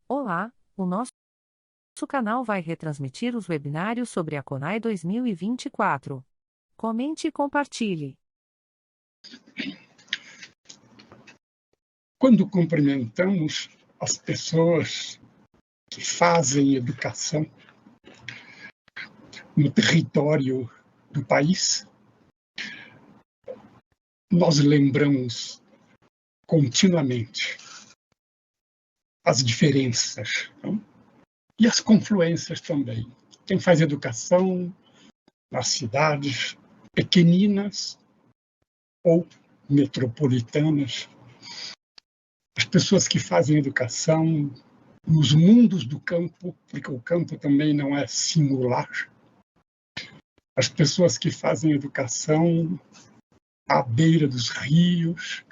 Olá, o nosso canal vai retransmitir os webinários sobre a CONAI 2024. Comente e compartilhe. Quando cumprimentamos as pessoas que fazem educação no território do país, nós lembramos continuamente as diferenças, não? E as confluências também. Quem faz educação nas cidades pequeninas ou metropolitanas, as pessoas que fazem educação nos mundos do campo, porque o campo também não é singular, as pessoas que fazem educação à beira dos rios,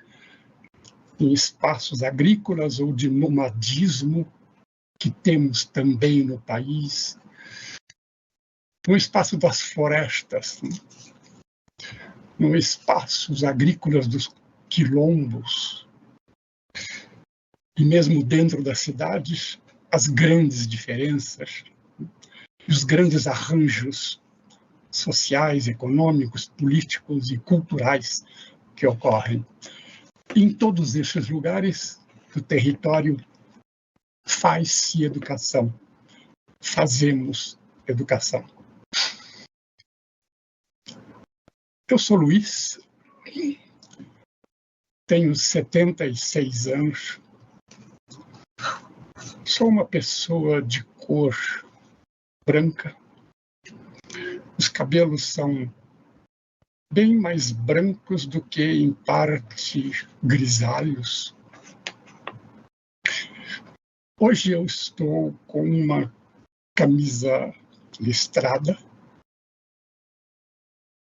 em espaços agrícolas ou de nomadismo, que temos também no país, no espaço das florestas, no espaços agrícolas dos quilombos, e mesmo dentro das cidades, as grandes diferenças, os grandes arranjos sociais, econômicos, políticos e culturais que ocorrem. Em todos esses lugares do território faz-se educação, fazemos educação. Eu sou Luiz, tenho 76 anos, sou uma pessoa de cor branca, os cabelos são bem mais brancos do que, em parte, grisalhos. Hoje eu estou com uma camisa listrada.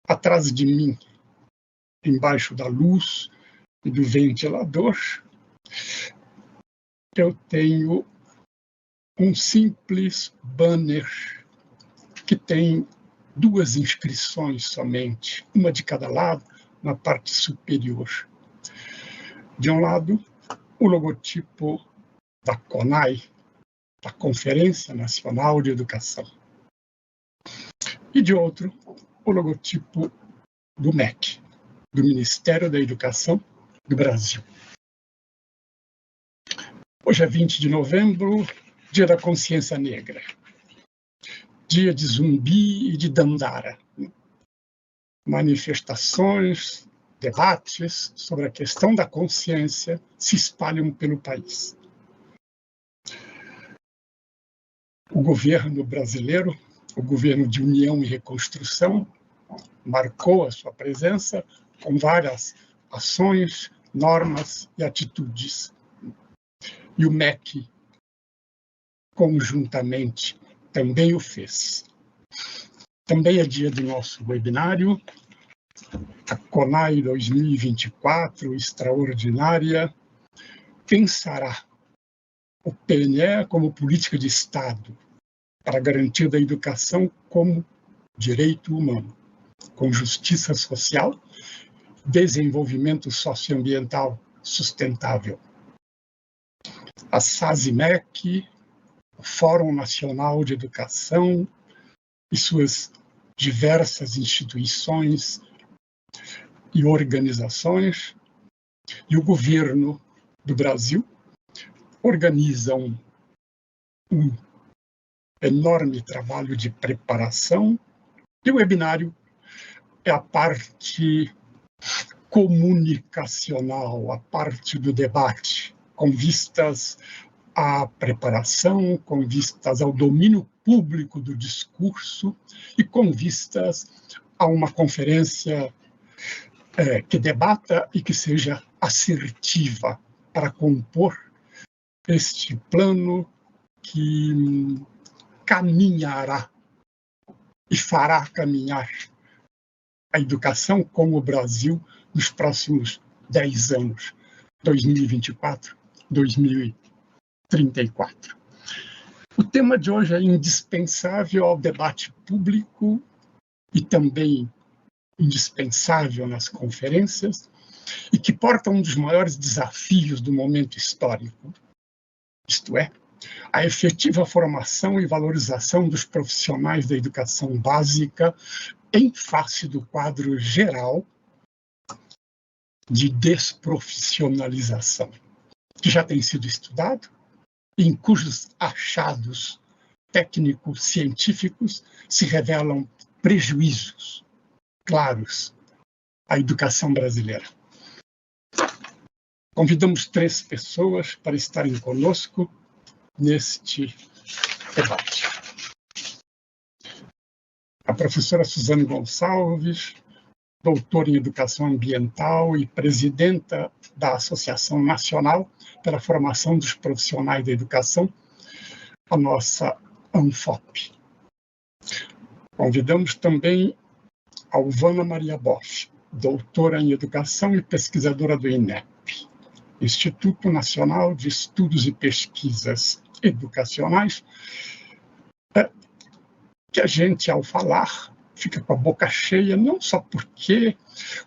Atrás de mim, embaixo da luz e do ventilador, eu tenho um simples banner que tem duas inscrições somente, uma de cada lado, na parte superior. De um lado, o logotipo da CONAI, da Conferência Nacional de Educação. E de outro, o logotipo do MEC, do Ministério da Educação do Brasil. Hoje é 20 de novembro, dia da consciência negra, dia de Zumbi e de Dandara. Manifestações, debates sobre a questão da consciência se espalham pelo país. O governo brasileiro, o governo de união e reconstrução, marcou a sua presença com várias ações, normas e atitudes. E o MEC, conjuntamente, também o fez. Também é dia do nosso webinário, a CONAI 2024, extraordinária, pensará o PNE como política de Estado para garantir a educação como direito humano, com justiça social, desenvolvimento socioambiental sustentável. A SASIMEC, o Fórum Nacional de Educação e suas diversas instituições e organizações, e o governo do Brasil organizam um enorme trabalho de preparação, e o webinário é a parte comunicacional, a parte do debate, com vistas à preparação, com vistas ao domínio público do discurso e com vistas a uma conferência que debata e que seja assertiva para compor este plano que caminhará e fará caminhar a educação com o Brasil nos próximos 10 anos, 2024, 2034. O tema de hoje é indispensável ao debate público e também indispensável nas conferências e que porta um dos maiores desafios do momento histórico, isto é, a efetiva formação e valorização dos profissionais da educação básica em face do quadro geral de desprofissionalização, que já tem sido estudado, em cujos achados técnicos científicos se revelam prejuízos claros à educação brasileira. Convidamos 3 pessoas para estarem conosco neste debate. A professora Suzane Gonçalves, doutora em Educação Ambiental e presidenta da Associação Nacional pela Formação dos Profissionais da Educação, a nossa ANFOP. Convidamos também a Alvana Maria Boff, doutora em Educação e pesquisadora do INEP, Instituto Nacional de Estudos e Pesquisas Educacionais, que a gente, ao falar, fica com a boca cheia, não só porque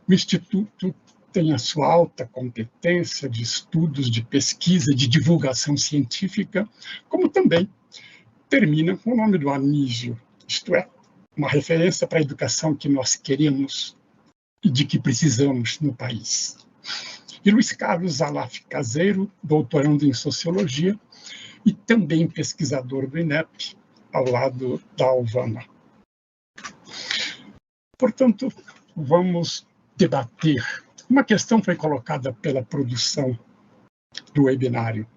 o Instituto tem a sua alta competência de estudos, de pesquisa, de divulgação científica, como também termina com o nome do Anísio, isto é, uma referência para a educação que nós queremos e de que precisamos no país. E Luiz Carlos Zalaf Caseiro, doutorando em Sociologia e também pesquisador do INEP, ao lado da Alvana. Portanto, vamos debater. Uma questão foi colocada pela produção do webinário.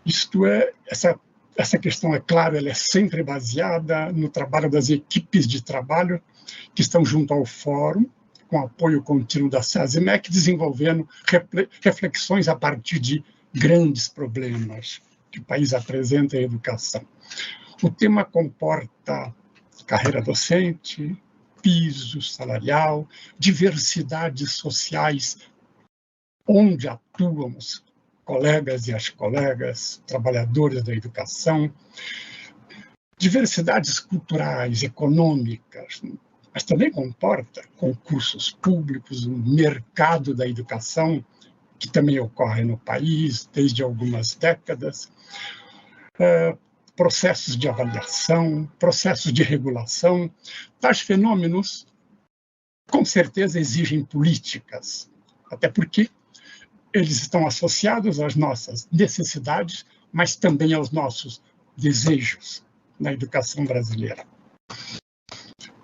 Isto é, essa questão, é claro, ela é sempre baseada no trabalho das equipes de trabalho que estão junto ao fórum, com apoio contínuo da SESIMEC, desenvolvendo reflexões a partir de grandes problemas que o país apresenta em educação. O tema comporta carreira docente, piso salarial, diversidades sociais, onde atuam os colegas e as colegas, trabalhadores da educação, diversidades culturais, econômicas, mas também comporta concursos públicos, um mercado da educação, que também ocorre no país desde algumas décadas, processos de avaliação, processos de regulação. Tais fenômenos, com certeza, exigem políticas, até porque eles estão associados às nossas necessidades, mas também aos nossos desejos na educação brasileira.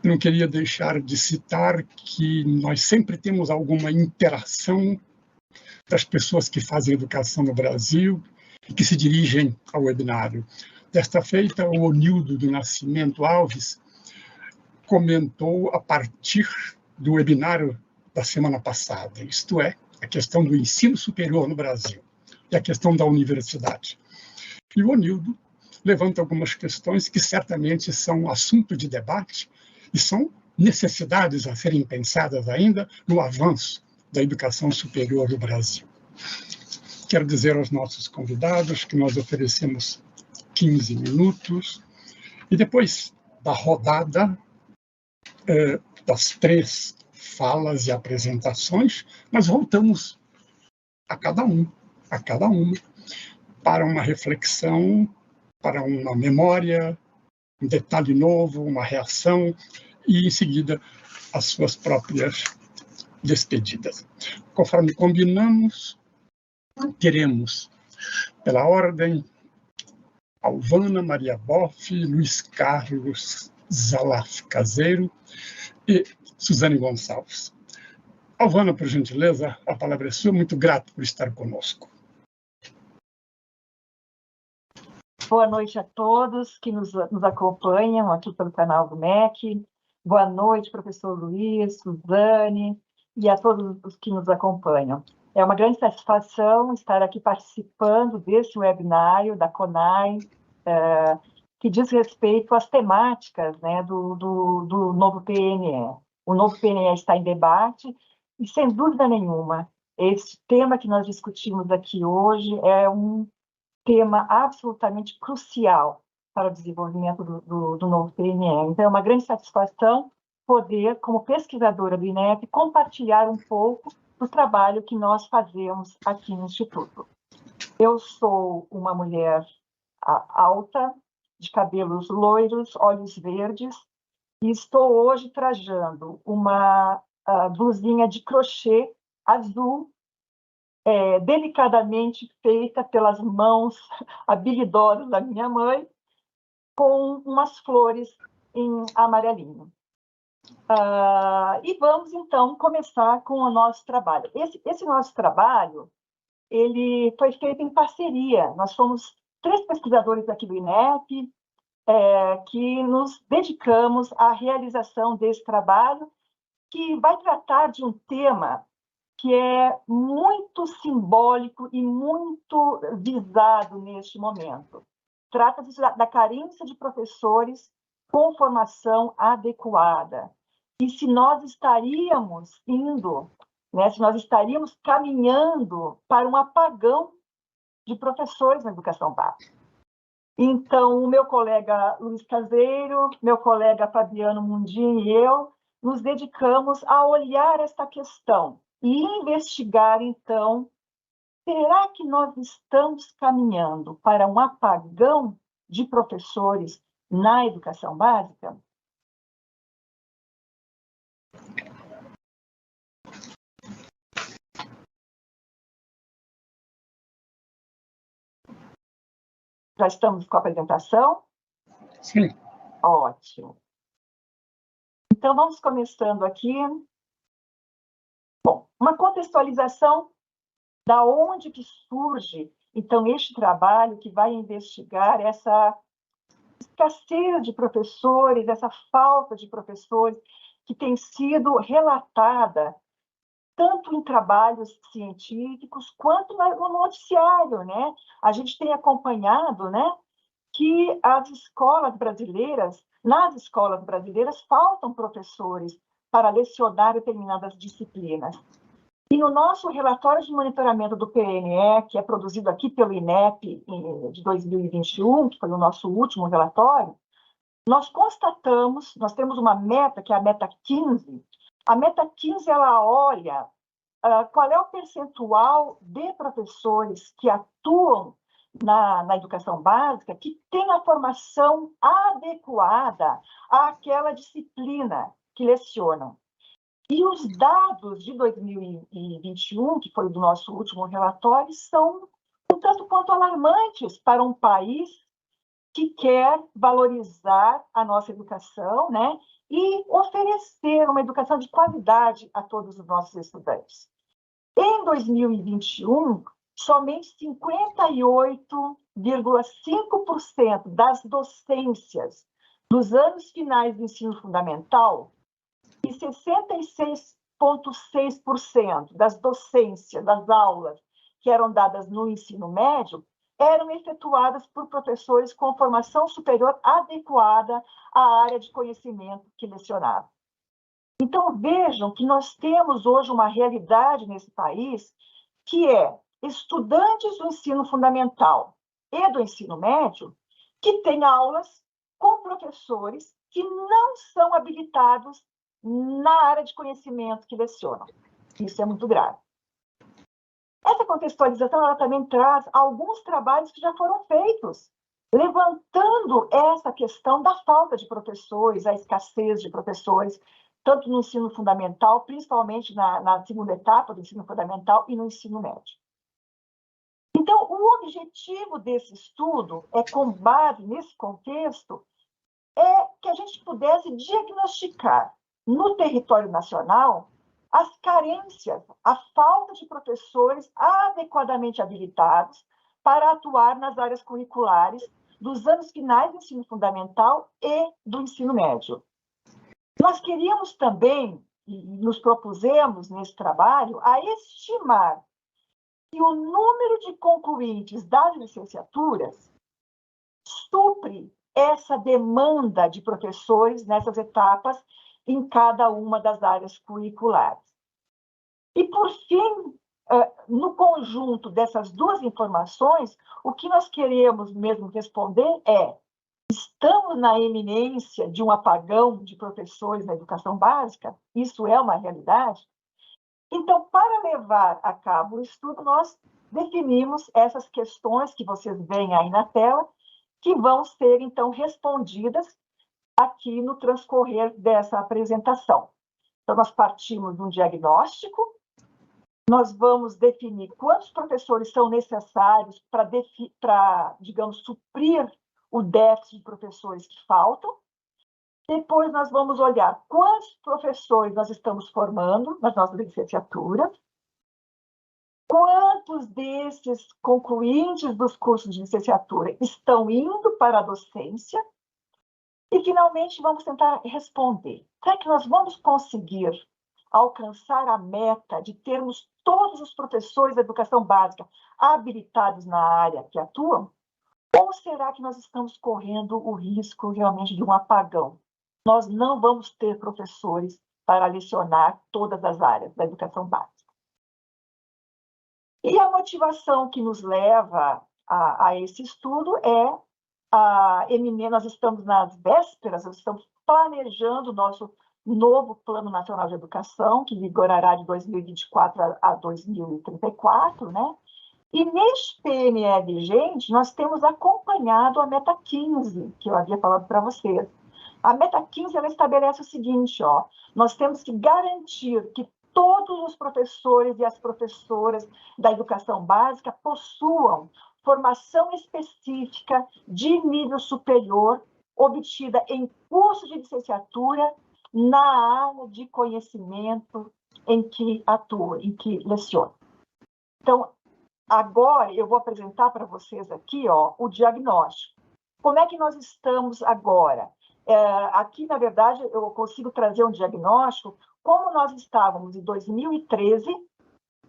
Não queria deixar de citar que nós sempre temos alguma interação das pessoas que fazem educação no Brasil e que se dirigem ao webinário. Desta feita, o Onildo do Nascimento Alves comentou a partir do webinário da semana passada, isto é, a questão do ensino superior no Brasil e a questão da universidade. E o Onildo levanta algumas questões que certamente são assunto de debate e são necessidades a serem pensadas ainda no avanço da educação superior no Brasil. Quero dizer aos nossos convidados que nós oferecemos 15 minutos e depois da rodada das 3 falas e apresentações, nós voltamos a cada uma, para uma reflexão, para uma memória, um detalhe novo, uma reação e, em seguida, as suas próprias despedidas. Conforme combinamos, teremos, pela ordem, Alvana Maria Boff, Luiz Carlos Zalaf Caseiro e Suzane Gonçalves. Alvana, por gentileza, a palavra é sua. Muito grato por estar conosco. Boa noite a todos que nos acompanham aqui pelo canal do MEC. Boa noite, professor Luiz, Suzane e a todos os que nos acompanham. É uma grande satisfação estar aqui participando deste webinário da CONAI, que diz respeito às temáticas, né, do novo PNE. O novo PNE está em debate e, sem dúvida nenhuma, esse tema que nós discutimos aqui hoje é um tema absolutamente crucial para o desenvolvimento do novo PNE. Então, é uma grande satisfação poder, como pesquisadora do INEP, compartilhar um pouco do trabalho que nós fazemos aqui no Instituto. Eu sou uma mulher alta, de cabelos loiros, olhos verdes, e estou hoje trajando uma blusinha de crochê azul, delicadamente feita pelas mãos habilidosas da minha mãe, com umas flores em amarelinho. E vamos, então, começar com o nosso trabalho. Esse nosso trabalho ele foi feito em parceria. Nós somos 3 pesquisadores aqui do INEP, que nos dedicamos à realização desse trabalho, que vai tratar de um tema que é muito simbólico e muito visado neste momento. Trata-se da carência de professores com formação adequada. E se nós estaríamos indo, né, se nós estaríamos caminhando para um apagão de professores na educação básica. Então, o meu colega Luiz Caseiro, meu colega Fabiano Mundim e eu nos dedicamos a olhar esta questão e investigar, então, será que nós estamos caminhando para um apagão de professores na educação básica? Já estamos com a apresentação? Sim. Ótimo. Então, vamos começando aqui. Bom, uma contextualização da onde que surge, então, este trabalho que vai investigar essa escassez de professores, essa falta de professores que tem sido relatada tanto em trabalhos científicos quanto no noticiário, né? A gente tem acompanhado, né, que nas escolas brasileiras faltam professores para lecionar determinadas disciplinas. E no nosso relatório de monitoramento do PNE, que é produzido aqui pelo INEP de 2021, que foi o nosso último relatório, nós constatamos, nós temos uma meta, que é a meta 15. A meta 15, ela olha qual é o percentual de professores que atuam na educação básica que tem a formação adequada àquela disciplina que lecionam. E os dados de 2021, que foi do nosso último relatório, são um tanto quanto alarmantes para um país que quer valorizar a nossa educação, né, e oferecer uma educação de qualidade a todos os nossos estudantes. Em 2021, somente 58,5% das docências dos anos finais do ensino fundamental e 66,6% das docências, das aulas que eram dadas no ensino médio, eram efetuadas por professores com formação superior adequada à área de conhecimento que lecionavam. Então, vejam que nós temos hoje uma realidade nesse país que é estudantes do ensino fundamental e do ensino médio que têm aulas com professores que não são habilitados na área de conhecimento que lecionam. Isso é muito grave. Essa contextualização ela também traz alguns trabalhos que já foram feitos, levantando essa questão da falta de professores, a escassez de professores, tanto no ensino fundamental, principalmente na segunda etapa do ensino fundamental e no ensino médio. Então, o objetivo desse estudo com base nesse contexto, é que a gente pudesse diagnosticar no território nacional as carências, a falta de professores adequadamente habilitados para atuar nas áreas curriculares dos anos finais do ensino fundamental e do ensino médio. Nós queríamos também, e nos propusemos nesse trabalho, a estimar que o número de concluintes das licenciaturas supre essa demanda de professores nessas etapas em cada uma das áreas curriculares. E, por fim, no conjunto dessas duas informações, o que nós queremos mesmo responder é: estamos na iminência de um apagão de professores na educação básica? Isso é uma realidade? Então, para levar a cabo o estudo, nós definimos essas questões que vocês veem aí na tela, que vão ser, então, respondidas aqui no transcorrer dessa apresentação. Então, nós partimos de um diagnóstico, nós vamos definir quantos professores são necessários para, digamos, suprir o déficit de professores que faltam. Depois, nós vamos olhar quantos professores nós estamos formando nas nossas licenciaturas, quantos desses concluintes dos cursos de licenciatura estão indo para a docência, e, finalmente, vamos tentar responder. Será que nós vamos conseguir alcançar a meta de termos todos os professores da educação básica habilitados na área que atuam? Ou será que nós estamos correndo o risco realmente de um apagão? Nós não vamos ter professores para lecionar todas as áreas da educação básica. E a motivação que nos leva a esse estudo é nós estamos nas vésperas, nós estamos planejando o nosso novo Plano Nacional de Educação, que vigorará de 2024 a 2034, né? E neste PNE vigente, nós temos acompanhado a Meta 15, que eu havia falado para vocês. A Meta 15, ela estabelece o seguinte, ó, nós temos que garantir que todos os professores e as professoras da educação básica possuam formação específica de nível superior, obtida em curso de licenciatura na área de conhecimento em que atua, em que leciona. Então, agora eu vou apresentar para vocês aqui, ó, o diagnóstico. Como é que nós estamos agora? Aqui, na verdade, eu consigo trazer um diagnóstico como nós estávamos em 2013,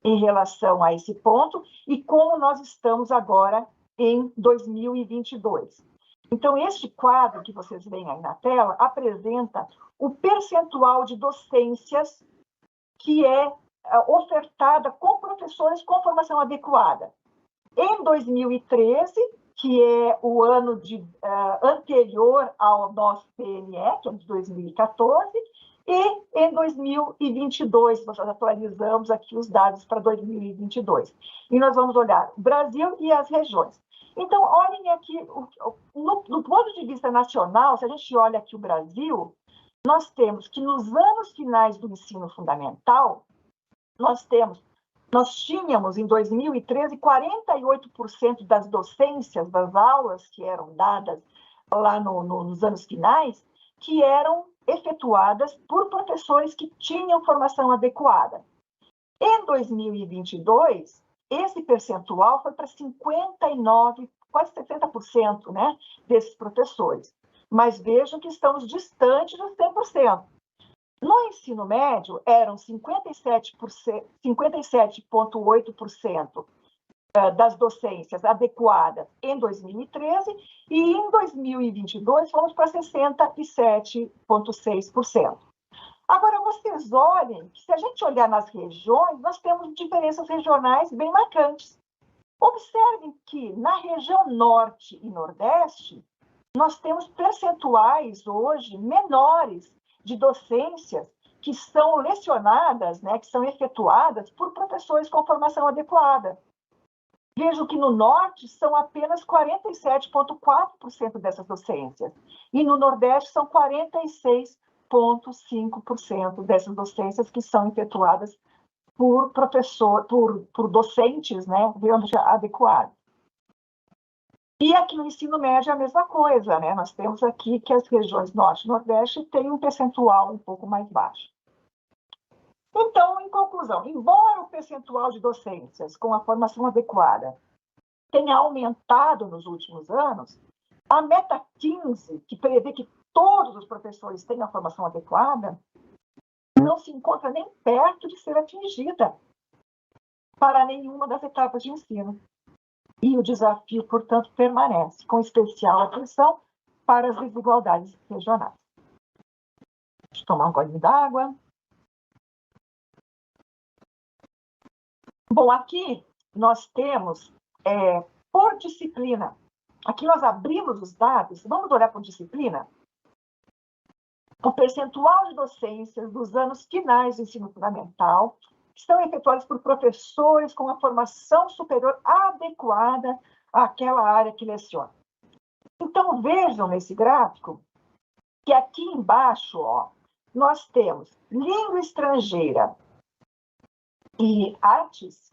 em relação a esse ponto, e como nós estamos agora em 2022. Então, este quadro que vocês veem aí na tela apresenta o percentual de docências que é ofertada com professores com formação adequada. Em 2013, que é o ano anterior ao nosso PNE, que é de 2014, e em 2022, nós atualizamos aqui os dados para 2022. E nós vamos olhar o Brasil e as regiões. Então, olhem aqui, do ponto de vista nacional, se a gente olha aqui o Brasil, nós temos que nos anos finais do ensino fundamental, nós tínhamos em 2013 48% das docências, das aulas que eram dadas lá nos anos finais, que eram efetuadas por professores que tinham formação adequada. Em 2022, esse percentual foi para 59%, quase 70%, né, desses professores. Mas vejam que estamos distantes dos 100%. No ensino médio, eram 57,8% das docências adequadas em 2013, e em 2022 fomos para 67,6%. Agora, vocês olhem que, se a gente olhar nas regiões, nós temos diferenças regionais bem marcantes. Observem que na região norte e nordeste, nós temos percentuais hoje menores de docências que são lecionadas, né, que são efetuadas por professores com formação adequada. Vejo que no norte são apenas 47,4% dessas docências, e no nordeste são 46,5% dessas docências que são efetuadas por docentes, né, adequados. E aqui no ensino médio é a mesma coisa, né? Nós temos aqui que as regiões norte e nordeste têm um percentual um pouco mais baixo. Então, em conclusão, embora o percentual de docências com a formação adequada tenha aumentado nos últimos anos, a Meta 15, que prevê que todos os professores tenham a formação adequada, não se encontra nem perto de ser atingida para nenhuma das etapas de ensino. E o desafio, portanto, permanece, com especial atenção para as desigualdades regionais. Deixa eu tomar um golinho d'água. Bom, aqui nós temos, por disciplina, aqui nós abrimos os dados, vamos olhar por disciplina, o percentual de docências dos anos finais do ensino fundamental que são efetuadas por professores com uma formação superior adequada àquela área que leciona. Então, vejam nesse gráfico que aqui embaixo, ó, nós temos língua estrangeira e artes,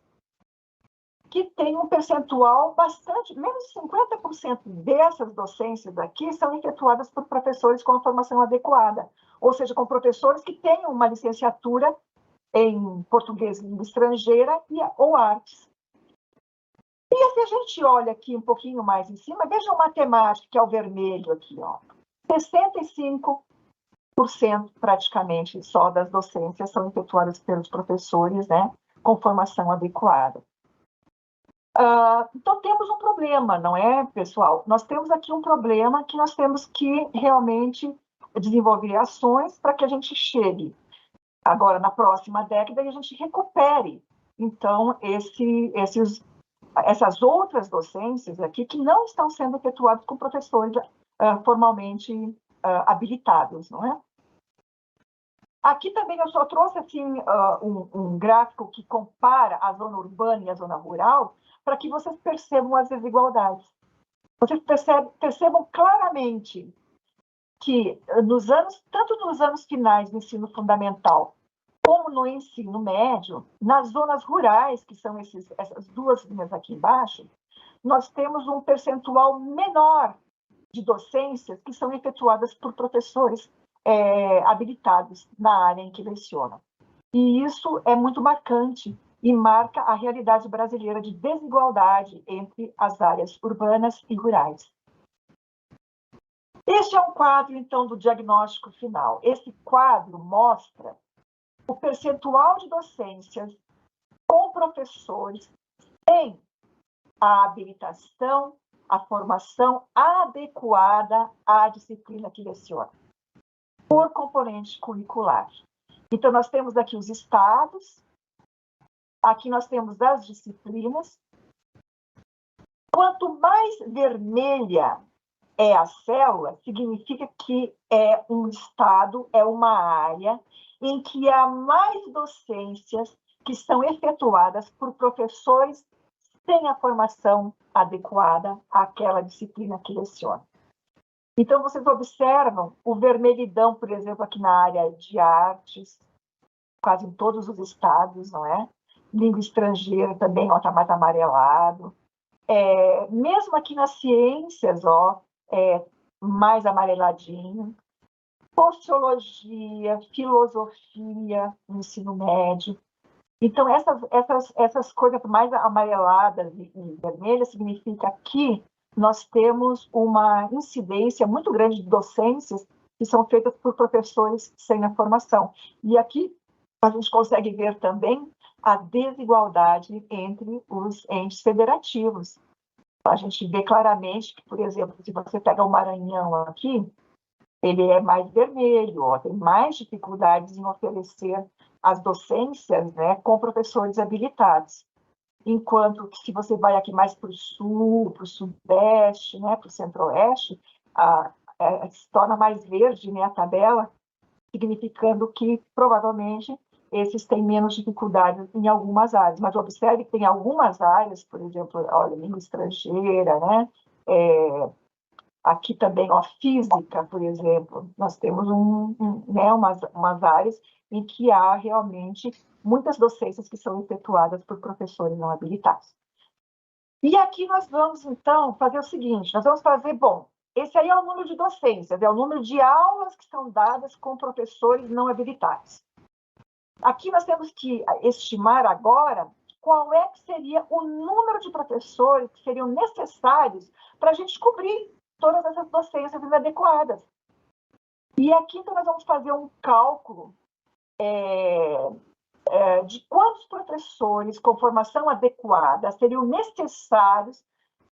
que tem um percentual bastante, menos de 50% dessas docências aqui são efetuadas por professores com a formação adequada, ou seja, com professores que têm uma licenciatura em português língua estrangeira ou artes. E se a gente olha aqui um pouquinho mais em cima, vejam a matemática, que é o vermelho aqui, ó. 65% praticamente só das docências são efetuadas pelos professores, né, com formação adequada. Então, temos um problema, não é, pessoal? Nós temos aqui um problema que nós temos que realmente desenvolver ações para que a gente chegue agora na próxima década e a gente recupere, então, essas outras docências aqui que não estão sendo efetuadas com professores formalmente habilitados, não é? Aqui também eu só trouxe assim, um gráfico que compara a zona urbana e a zona rural para que vocês percebam as desigualdades. Vocês percebam claramente que tanto nos anos finais do ensino fundamental como no ensino médio, nas zonas rurais, que são essas duas linhas aqui embaixo, nós temos um percentual menor de docências que são efetuadas por professores habilitados na área em que lecionam. E isso é muito marcante e marca a realidade brasileira de desigualdade entre as áreas urbanas e rurais. Este é um quadro, então, do diagnóstico final. Esse quadro mostra o percentual de docências com professores sem a habilitação, a formação adequada à disciplina que leciona, por componente curricular. Então, nós temos aqui os estados, aqui nós temos as disciplinas. Quanto mais vermelha é a célula, significa que é um estado, é uma área em que há mais docências que são efetuadas por professores sem a formação adequada àquela disciplina que leciona. Então, vocês observam o vermelhidão, por exemplo, aqui na área de artes, quase em todos os estados, não é? Língua estrangeira também, está mais amarelado. Mesmo aqui nas ciências, mais amareladinho. Sociologia, filosofia, ensino médio. Então, essas coisas mais amareladas e vermelhas significa que nós temos uma incidência muito grande de docências que são feitas por professores sem a formação. E aqui a gente consegue ver também a desigualdade entre os entes federativos. A gente vê claramente que, por exemplo, se você pega o Maranhão aqui, ele é mais vermelho, tem mais dificuldades em oferecer as docências, né, com professores habilitados. Enquanto que se você vai aqui mais para o sul, para o sudeste, né, para o centro-oeste, se torna mais verde, né, a tabela, significando que provavelmente esses têm menos dificuldades em algumas áreas. Mas observe que tem algumas áreas, por exemplo, olha, língua estrangeira, né, aqui também, física, por exemplo, nós temos umas áreas em que há realmente muitas docências que são efetuadas por professores não habilitados. E aqui nós vamos, então, fazer o seguinte, nós vamos fazer, esse aí é o número de docências, é o número de aulas que são dadas com professores não habilitados. Aqui nós temos que estimar agora qual é que seria o número de professores que seriam necessários para a gente cobrir todas essas docências inadequadas. E aqui, então, nós vamos fazer um cálculo de quantos professores com formação adequada seriam necessários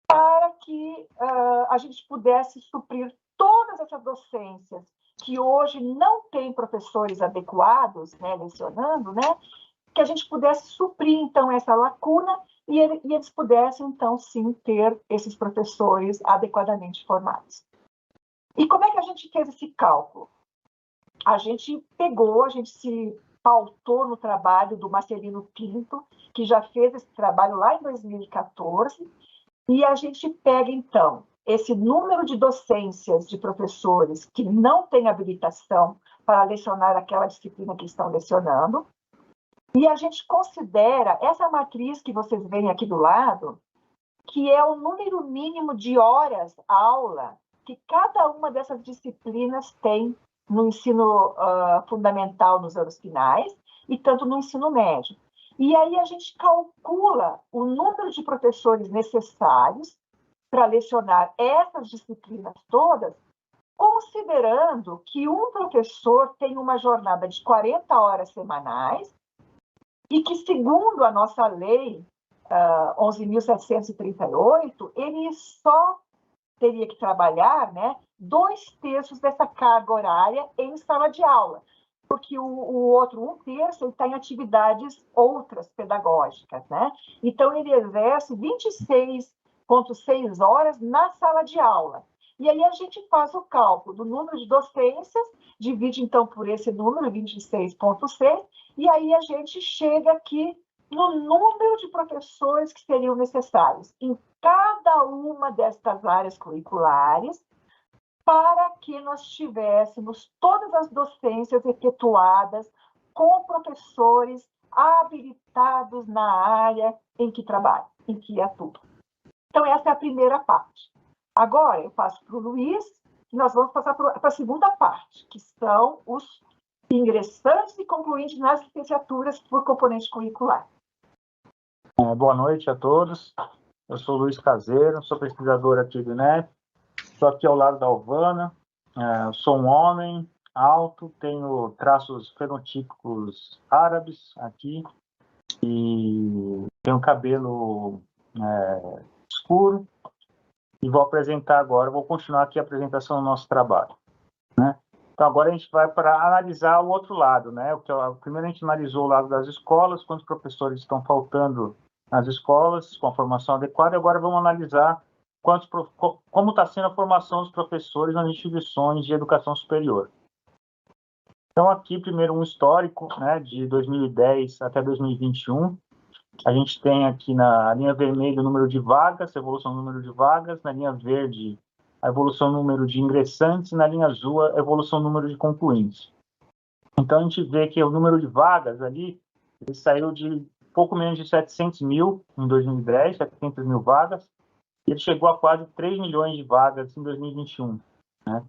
para que a gente pudesse suprir todas essas docências que hoje não têm professores adequados, né, lecionando, né, que a gente pudesse suprir, então, essa lacuna e eles pudessem, então, sim, ter esses professores adequadamente formados. E como é que a gente fez esse cálculo? A gente se pautou no trabalho do Marcelino Pinto, que já fez esse trabalho lá em 2014, e a gente pega, então, esse número de docências de professores que não têm habilitação para lecionar aquela disciplina que estão lecionando, e a gente considera essa matriz que vocês veem aqui do lado, que é o número mínimo de horas aula que cada uma dessas disciplinas tem no ensino fundamental nos anos finais e tanto no ensino médio. E aí a gente calcula o número de professores necessários para lecionar essas disciplinas todas, considerando que um professor tem uma jornada de 40 horas semanais e que, segundo a nossa lei 11.738, ele só teria que trabalhar, né, 2/3 dessa carga horária em sala de aula, porque o outro 1/3 está em atividades outras pedagógicas, né? Então, ele exerce 26,6 horas na sala de aula. E aí a gente faz o cálculo do número de docências, divide, então, por esse número, 26,6, e aí a gente chega aqui no número de professores que seriam necessários em cada uma destas áreas curriculares para que nós tivéssemos todas as docências efetuadas com professores habilitados na área em que trabalham, em que atuam. Então, essa é a primeira parte. Agora, eu passo para o Luiz, e nós vamos passar para a segunda parte, que são os ingressantes e concluintes nas licenciaturas por componente curricular. Boa noite a todos. Eu sou Luiz Caseiro, sou pesquisador aqui do INEP. Estou aqui ao lado da Alvana. Sou um homem alto, tenho traços fenotípicos árabes aqui e tenho cabelo escuro. E vou apresentar agora, vou continuar aqui a apresentação do nosso trabalho, né? Então, agora a gente vai para analisar o outro lado, né? Primeiro a gente analisou o lado das escolas, quantos professores estão faltando nas escolas, com a formação adequada, e agora vamos analisar como está sendo a formação dos professores nas instituições de educação superior. Então, aqui, primeiro, um histórico, né, de 2010 até 2021. A gente tem aqui na linha vermelha o número de vagas, a evolução do número de vagas, na linha verde a evolução do número de ingressantes, e na linha azul a evolução do número de concluintes. Então, a gente vê que o número de vagas ali, ele saiu de pouco menos de 700 mil em 2010, 700 mil vagas, e ele chegou a quase 3 milhões de vagas em 2021, né?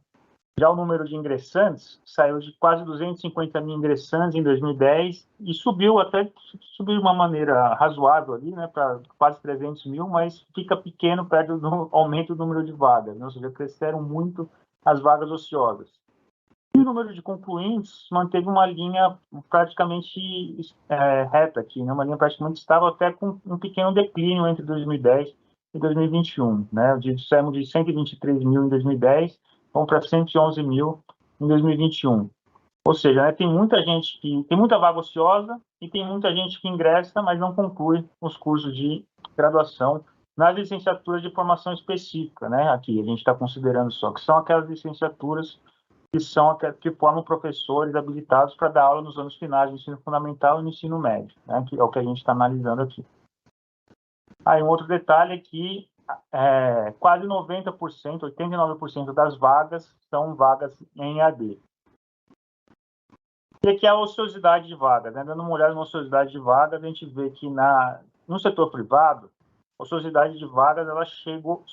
Já o número de ingressantes saiu de quase 250 mil ingressantes em 2010 e subiu de uma maneira razoável ali, né, para quase 300 mil, mas fica pequeno perto do aumento do número de vagas, né? Ou seja, cresceram muito as vagas ociosas. E o número de concluintes manteve uma linha praticamente reta aqui, né? Uma linha praticamente estável, até com um pequeno declínio entre 2010 e 2021, né? Saímos de 123 mil em 2010, vamos para 111 mil em 2021. Ou seja, né, tem muita vaga ociosa e tem muita gente que ingressa, mas não conclui os cursos de graduação nas licenciaturas de formação específica, né? Aqui a gente está considerando só que são aquelas licenciaturas que formam professores habilitados para dar aula nos anos finais do ensino fundamental e no ensino médio, né? Que é o que a gente está analisando aqui. Aí um outro detalhe é que quase 90%, 89% das vagas são vagas em EAD. O que é a ociosidade de vagas, né? Dando uma olhada na ociosidade de vagas, a gente vê que no setor privado, a ociosidade de vagas ela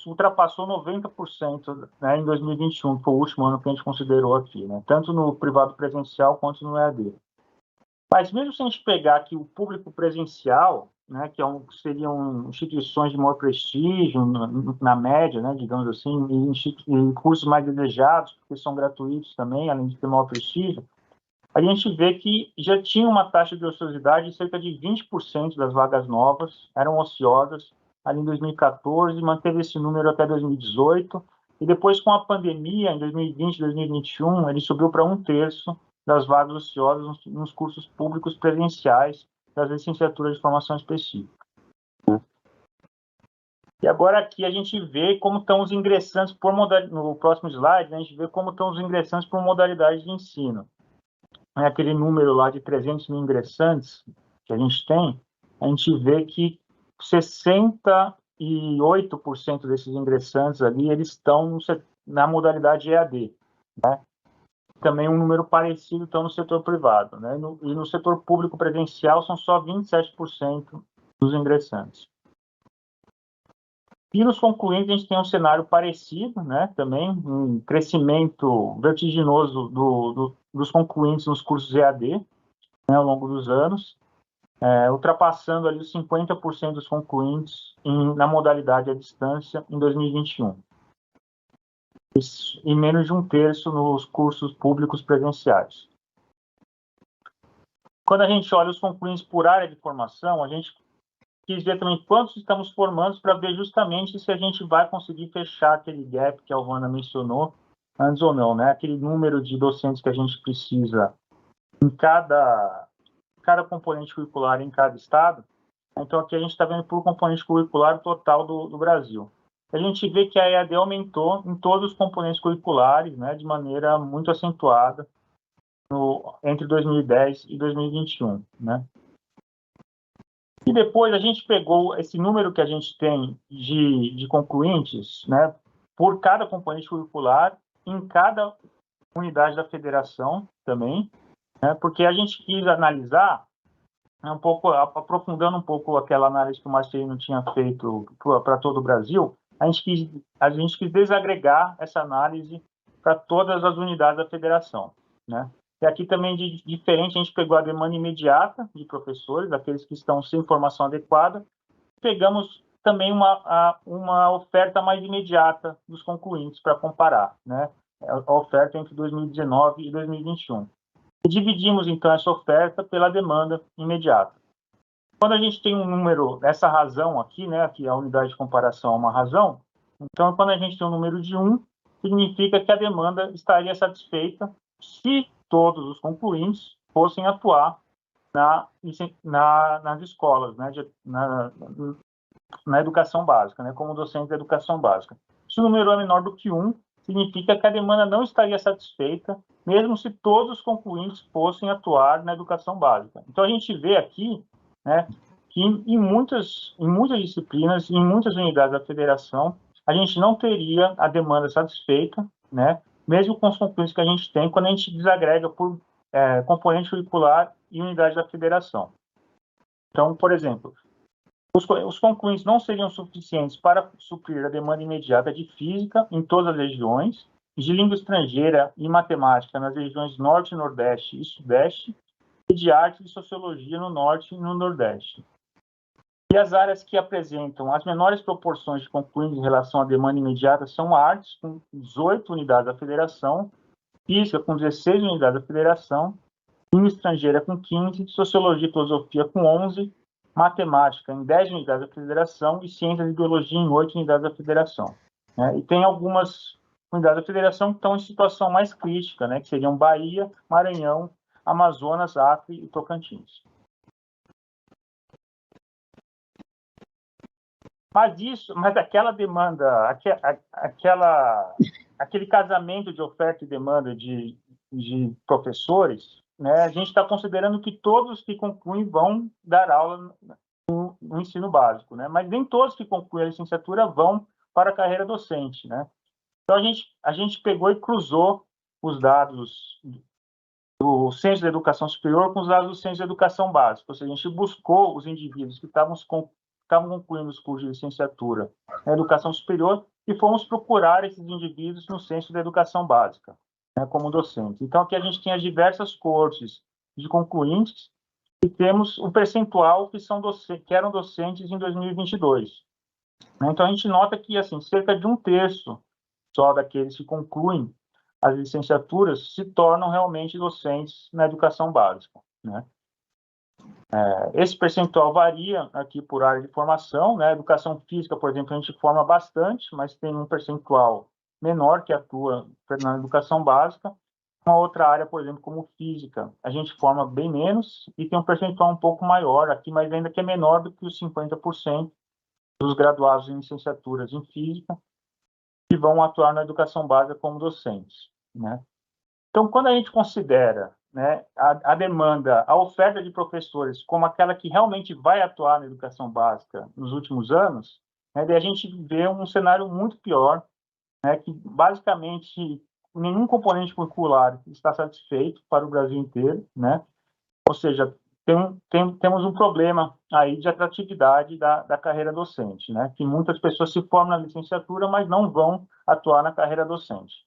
ultrapassou 90%, né, em 2021, que foi o último ano que a gente considerou aqui, né? Tanto no privado presencial quanto no EAD. Mas mesmo se a gente pegar aqui o público presencial, né, que seriam instituições de maior prestígio, na média, né, digamos assim, e cursos mais desejados, porque são gratuitos também, além de ter maior prestígio, a gente vê que já tinha uma taxa de ociosidade de cerca de 20% das vagas novas eram ociosas ali em 2014, manteve esse número até 2018, e depois com a pandemia, em 2020 e 2021, ele subiu para 1/3 das vagas ociosas nos cursos públicos presenciais das licenciaturas de formação específica. E agora aqui a gente vê como estão os ingressantes por modalidade. No próximo slide, a gente vê como estão os ingressantes por modalidade de ensino. aquele número lá de 300 mil ingressantes que a gente tem, a gente vê que 68% desses ingressantes ali, eles estão na modalidade EAD, né? Também um número parecido estão no setor privado, né? E no setor público presencial são só 27% dos ingressantes. E nos concluintes a gente tem um cenário parecido, né? Também um crescimento vertiginoso dos concluintes nos cursos EAD, né, ao longo dos anos, ultrapassando ali os 50% dos concluintes na modalidade à distância em 2021. E menos de 1/3 nos cursos públicos presenciais. Quando a gente olha os concluintes por área de formação, a gente quis ver também quantos estamos formando para ver justamente se a gente vai conseguir fechar aquele gap que a Alvana mencionou antes ou não, né? Aquele número de docentes que a gente precisa em cada componente curricular em cada estado. Então, aqui a gente está vendo por componente curricular total do Brasil. A gente vê que a EAD aumentou em todos os componentes curriculares, né, de maneira muito acentuada entre 2010 e 2021, né? E depois a gente pegou esse número que a gente tem de concluintes, né, por cada componente curricular, em cada unidade da federação também, né, porque a gente quis analisar aprofundando um pouco aquela análise que o Marcelino tinha feito para todo o Brasil, a gente quis desagregar essa análise para todas as unidades da federação, né? E aqui também, de diferente, a gente pegou a demanda imediata de professores, aqueles que estão sem formação adequada, pegamos também uma oferta mais imediata dos concluintes para comparar, né? A oferta entre 2019 e 2021. E dividimos, então, essa oferta pela demanda imediata. Quando a gente tem um número, essa razão aqui, né, aqui a unidade de comparação é uma razão, então, quando a gente tem um número de 1, significa que a demanda estaria satisfeita se todos os concluintes fossem atuar nas escolas, né, na educação básica, né, como docente da educação básica. Se o número é menor do que 1, significa que a demanda não estaria satisfeita, mesmo se todos os concluintes fossem atuar na educação básica. Então, a gente vê aqui, né, que em muitas disciplinas, em muitas unidades da federação, a gente não teria a demanda satisfeita, né, mesmo com os concluintes que a gente tem, quando a gente desagrega por componente curricular e unidade da federação. Então, por exemplo, os concluintes não seriam suficientes para suprir a demanda imediata de física em todas as regiões, de língua estrangeira e matemática nas regiões norte, nordeste e sudeste, e de arte e sociologia no norte e no nordeste. E as áreas que apresentam as menores proporções de concluintes em relação à demanda imediata são artes, com 18 unidades da federação, física, com 16 unidades da federação, língua estrangeira, com 15, sociologia e filosofia, com 11, matemática em 10 unidades da federação e ciências e biologia em 8 unidades da federação, né? E tem algumas unidades da federação que estão em situação mais crítica, né, que seriam Bahia, Maranhão, Amazonas, Acre e Tocantins. Mas aquela demanda, aquele casamento de oferta e demanda de professores, né, a gente está considerando que todos que concluem vão dar aula no ensino básico, né, mas nem todos que concluem a licenciatura vão para a carreira docente, né. Então, a gente pegou e cruzou os dados do Centro de Educação Superior com os dados do Centro de Educação Básica, ou seja, a gente buscou os indivíduos que estavam concluindo os cursos de licenciatura na Educação Superior e fomos procurar esses indivíduos no Centro de Educação Básica, né, como docentes. Então, aqui a gente tem as diversas coortes de concluintes e temos o percentual que eram docentes em 2022. Então, a gente nota que assim, cerca de 1/3 só daqueles que concluem as licenciaturas se tornam realmente docentes na educação básica, né? Esse percentual varia aqui por área de formação, né? Educação física, por exemplo, a gente forma bastante, mas tem um percentual menor que atua na educação básica. Uma outra área, por exemplo, como física, a gente forma bem menos e tem um percentual um pouco maior aqui, mas ainda que é menor do que os 50% dos graduados em licenciaturas em física que vão atuar na educação básica como docentes, né? Então, quando a gente considera né, a demanda, a oferta de professores como aquela que realmente vai atuar na educação básica nos últimos anos, né, daí a gente vê um cenário muito pior, né, que basicamente nenhum componente curricular está satisfeito para o Brasil inteiro, né? Ou seja, temos um problema aí de atratividade da carreira docente, né? Que muitas pessoas se formam na licenciatura, mas não vão atuar na carreira docente.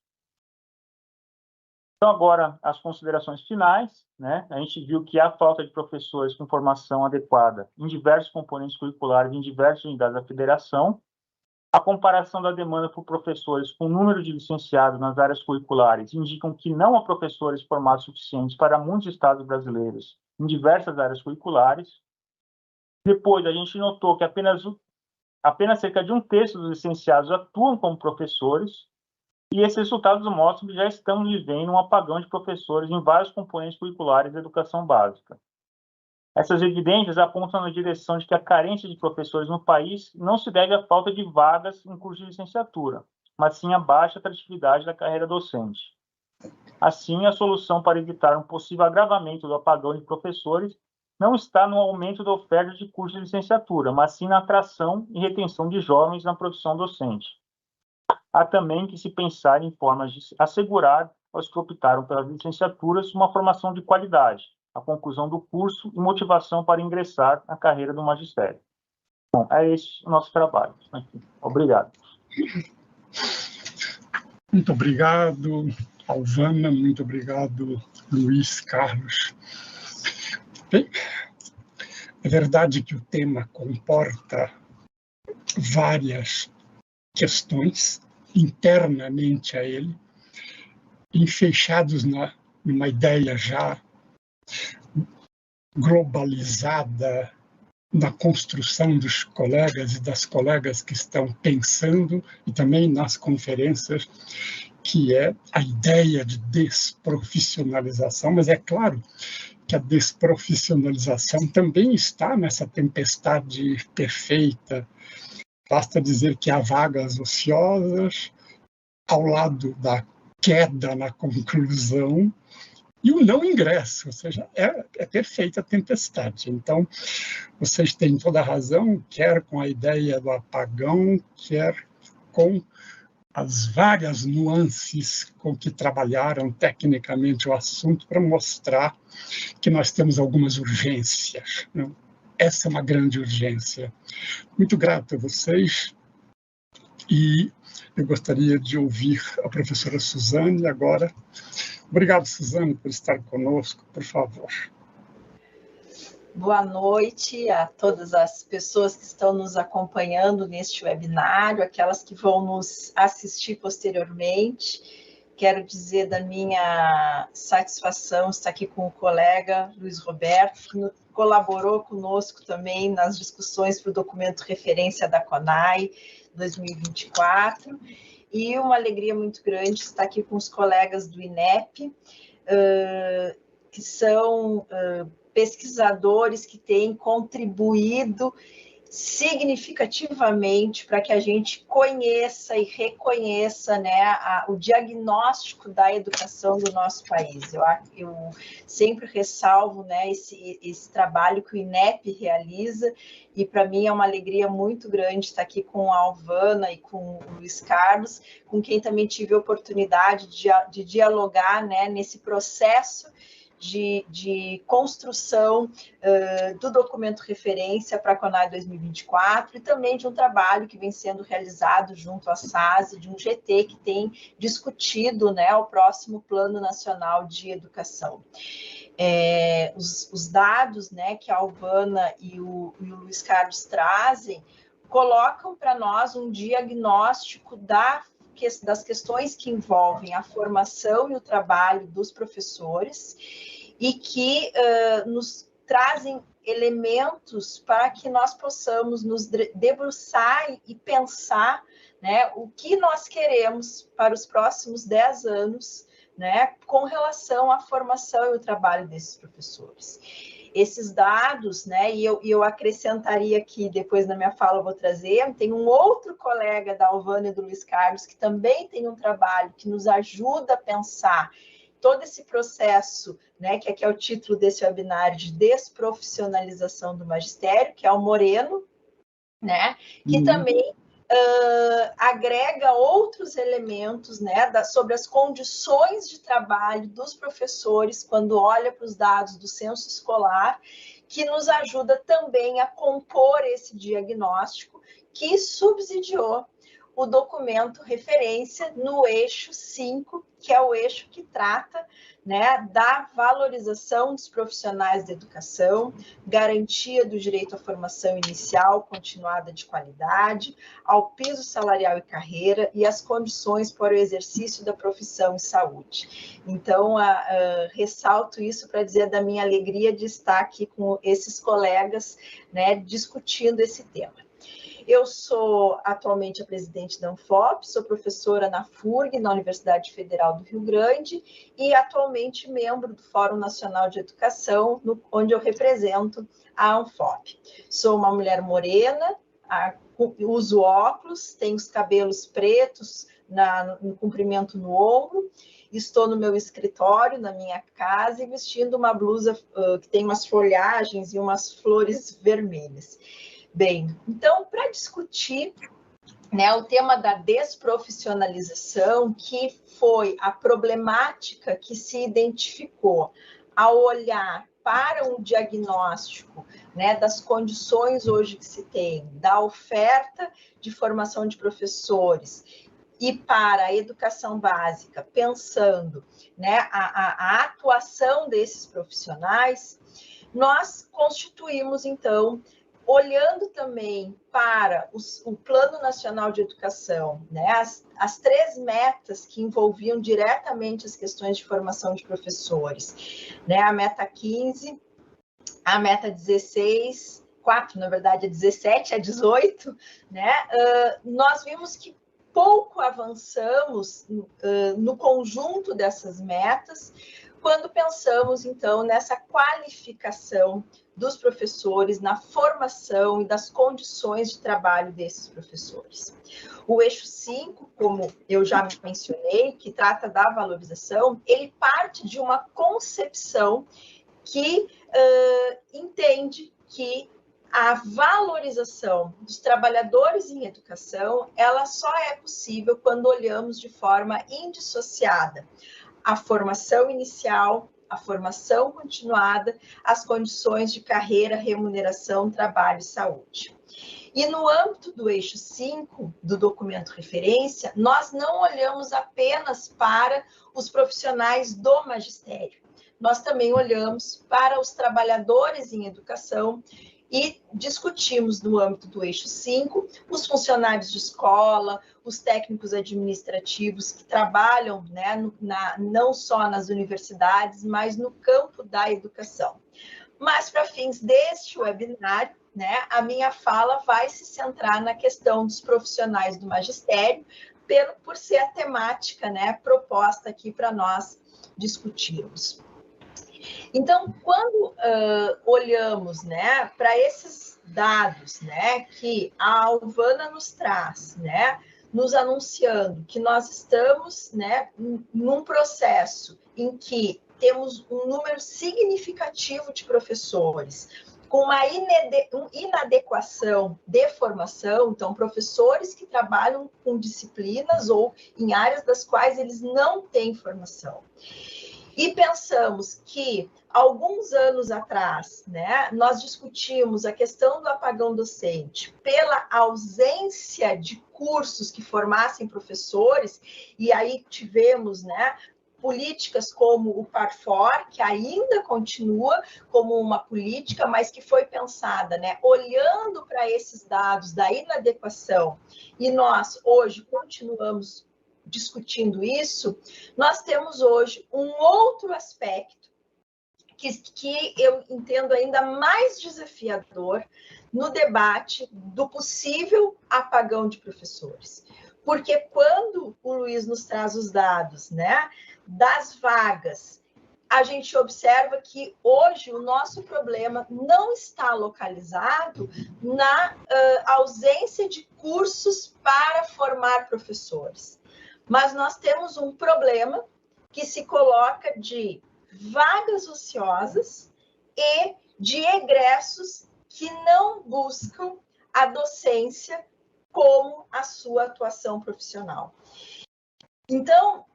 Então, agora, as considerações finais, né? A gente viu que há falta de professores com formação adequada em diversos componentes curriculares, em diversas unidades da federação. A comparação da demanda por professores com o número de licenciados nas áreas curriculares indicam que não há professores formados suficientes para muitos estados brasileiros em diversas áreas curriculares. Depois, a gente notou que apenas cerca de um terço dos licenciados atuam como professores, e esses resultados mostram que já estamos vivendo um apagão de professores em vários componentes curriculares da educação básica. Essas evidências apontam na direção de que a carência de professores no país não se deve à falta de vagas em curso de licenciatura, mas sim à baixa atratividade da carreira docente. Assim, a solução para evitar um possível agravamento do apagão de professores não está no aumento da oferta de curso de licenciatura, mas sim na atração e retenção de jovens na profissão docente. Há também que se pensar em formas de assegurar aos que optaram pelas licenciaturas uma formação de qualidade, a conclusão do curso e motivação para ingressar na carreira do magistério. Bom, é esse o nosso trabalho. Obrigado. Muito obrigado, Alvana, muito obrigado, Luiz Carlos. Bem, é verdade que o tema comporta várias questões internamente a ele, enfeixados numa ideia já globalizada na construção dos colegas e das colegas que estão pensando, e também nas conferências, que é a ideia de desprofissionalização, mas é claro que a desprofissionalização também está nessa tempestade perfeita. Basta dizer que há vagas ociosas ao lado da queda na conclusão e o não ingresso, ou seja, é perfeita a tempestade. Então, vocês têm toda a razão, quer com a ideia do apagão, quer com as várias nuances com que trabalharam tecnicamente o assunto para mostrar que nós temos algumas urgências, né? Essa é uma grande urgência. Muito grato a vocês e eu gostaria de ouvir a professora Suzane agora. Obrigado, Suzane, por estar conosco, por favor. Boa noite a todas as pessoas que estão nos acompanhando neste webinário, aquelas que vão nos assistir posteriormente. Quero dizer da minha satisfação estar aqui com o colega Luiz Roberto, que colaborou conosco também nas discussões para o documento referência da CONAI 2024, e uma alegria muito grande estar aqui com os colegas do INEP, que são pesquisadores que têm contribuído significativamente para que a gente conheça e reconheça, né, o diagnóstico da educação do nosso país. Eu sempre ressalvo, né, esse trabalho que o INEP realiza, e para mim é uma alegria muito grande estar aqui com a Alvana e com o Luiz Carlos, com quem também tive a oportunidade de dialogar, né, nesse processo de construção do documento referência para a CONAI 2024 e também de um trabalho que vem sendo realizado junto à SASE, de um GT que tem discutido, né, o próximo Plano Nacional de Educação. Os dados, né, que a Alvana e o Luiz Carlos trazem colocam para nós um diagnóstico das questões que envolvem a formação e o trabalho dos professores e que nos trazem elementos para que nós possamos nos debruçar e pensar, né, o que nós queremos para os próximos 10 anos, né, com relação à formação e o trabalho desses professores. Esses dados, né, e eu acrescentaria aqui, depois na minha fala eu vou trazer, tem um outro colega da Alvana e do Luiz Carlos, que também tem um trabalho que nos ajuda a pensar todo esse processo, né, que aqui é o título desse webinar, de desprofissionalização do magistério, que é o Moreno, né, que também agrega outros elementos, né, sobre as condições de trabalho dos professores quando olha para os dados do censo escolar, que nos ajuda também a compor esse diagnóstico que subsidiou o documento referência no eixo 5, que é o eixo que trata, né, da valorização dos profissionais da educação, garantia do direito à formação inicial continuada de qualidade, ao piso salarial e carreira e as condições para o exercício da profissão em saúde. Então, ressalto isso para dizer da minha alegria de estar aqui com esses colegas, né, discutindo esse tema. Eu sou atualmente a presidente da Anfop, sou professora na FURG, na Universidade Federal do Rio Grande, e atualmente membro do Fórum Nacional de Educação, onde eu represento a Anfop. Sou uma mulher morena, uso óculos, tenho os cabelos pretos no comprimento no ombro, estou no meu escritório, na minha casa, e vestindo uma blusa que tem umas folhagens e umas flores vermelhas. Bem, então, para discutir, né, o tema da desprofissionalização, que foi a problemática que se identificou ao olhar para um diagnóstico, né, das condições hoje que se tem, da oferta de formação de professores e para a educação básica, pensando, né, a atuação desses profissionais, nós constituímos, então, olhando também para o Plano Nacional de Educação, né, as 3 metas que envolviam diretamente as questões de formação de professores, né, a meta 15, a meta 16, 4, na verdade, a 17, a 18, né, nós vimos que pouco avançamos no conjunto dessas metas, quando pensamos, então, nessa qualificação dos professores, na formação e das condições de trabalho desses professores. O eixo 5, como eu já mencionei, que trata da valorização, ele parte de uma concepção que entende que a valorização dos trabalhadores em educação, ela só é possível quando olhamos de forma indissociada a formação inicial, a formação continuada, as condições de carreira, remuneração, trabalho e saúde. E no âmbito do eixo 5, do documento referência, nós não olhamos apenas para os profissionais do magistério, nós também olhamos para os trabalhadores em educação e discutimos no âmbito do eixo 5 os funcionários de escola, os técnicos administrativos que trabalham, né, não só nas universidades, mas no campo da educação. Mas, para fins deste webinar, né, a minha fala vai se centrar na questão dos profissionais do magistério, por ser a temática, né, proposta aqui para nós discutirmos. Então, quando olhamos, né, para esses dados, né, que a Alvana nos traz, né, nos anunciando que nós estamos, né, num processo em que temos um número significativo de professores com uma inadequação de formação, então, professores que trabalham com disciplinas ou em áreas das quais eles não têm formação. E pensamos que, alguns anos atrás, né, nós discutimos a questão do apagão docente pela ausência de cursos que formassem professores, e aí tivemos, né, políticas como o PARFOR, que ainda continua como uma política, mas que foi pensada, né, olhando para esses dados da inadequação, e nós hoje continuamos discutindo isso, nós temos hoje um outro aspecto que eu entendo ainda mais desafiador no debate do possível apagão de professores. Porque quando o Luiz nos traz os dados, né, das vagas, a gente observa que hoje o nosso problema não está localizado na ausência de cursos para formar professores. Mas nós temos um problema que se coloca de vagas ociosas e de egressos que não buscam a docência como a sua atuação profissional. Então,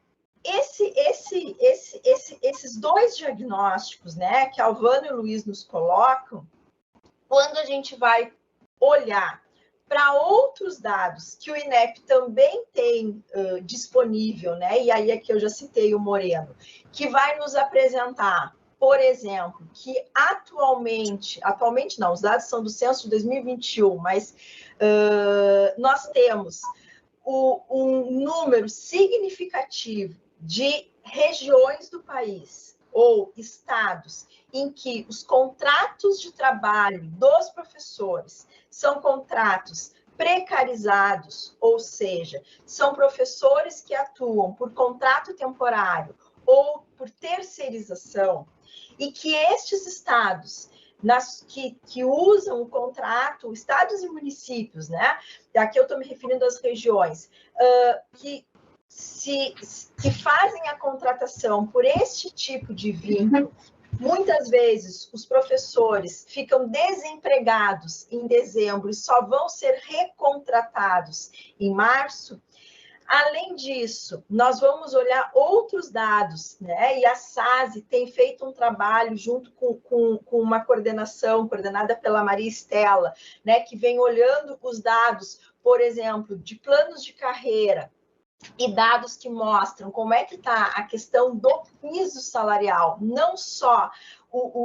esses dois diagnósticos, né, que a Alvana e o Luiz nos colocam, quando a gente vai olhar para outros dados que o INEP também tem disponível, né, e aí aqui eu já citei o Moreno, que vai nos apresentar, por exemplo, que atualmente não, os dados são do censo de 2021, mas nós temos um número significativo de regiões do país ou estados em que os contratos de trabalho dos professores são contratos precarizados, ou seja, são professores que atuam por contrato temporário ou por terceirização, e que estes estados que usam o contrato, estados e municípios, né? Aqui eu estou me referindo às regiões, que fazem a contratação por este tipo de vínculo. Muitas vezes os professores ficam desempregados em dezembro e só vão ser recontratados em março. Além disso, nós vamos olhar outros dados, né? E a SASE tem feito um trabalho junto com uma coordenação coordenada pela Maria Estela, né? Que vem olhando os dados, por exemplo, de planos de carreira e dados que mostram como é que está a questão do piso salarial, não só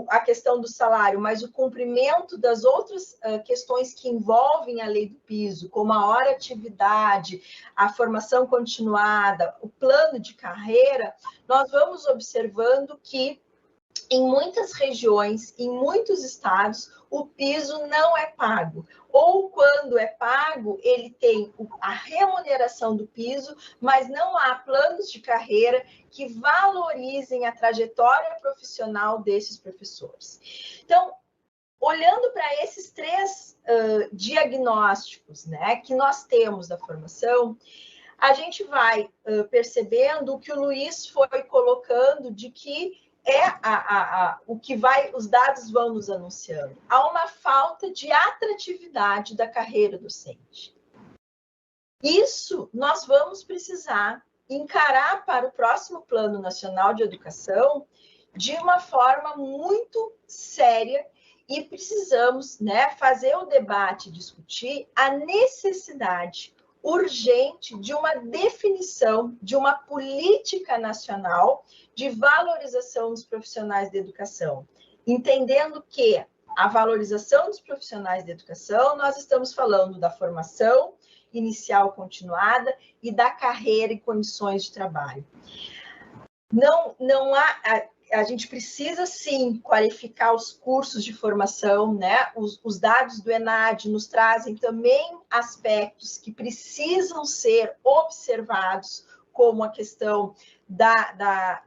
a questão do salário, mas o cumprimento das outras questões que envolvem a lei do piso, como a hora atividade, a formação continuada, o plano de carreira, nós vamos observando que em muitas regiões, em muitos estados, o piso não é pago. Ou quando é pago, ele tem a remuneração do piso, mas não há planos de carreira que valorizem a trajetória profissional desses professores. Então, olhando para esses três diagnósticos, né, que nós temos da formação, a gente vai percebendo o que o Luiz foi colocando de que o que os dados vão nos anunciando. Há uma falta de atratividade da carreira docente. Isso nós vamos precisar encarar para o próximo Plano Nacional de Educação de uma forma muito séria e precisamos, né, fazer o debate, discutir a necessidade urgente de uma definição de uma política nacional de valorização dos profissionais da educação, entendendo que a valorização dos profissionais da educação, nós estamos falando da formação inicial continuada e da carreira e condições de trabalho. Não há... A gente precisa, sim, qualificar os cursos de formação, né? Os dados do ENAD nos trazem também aspectos que precisam ser observados, como a questão da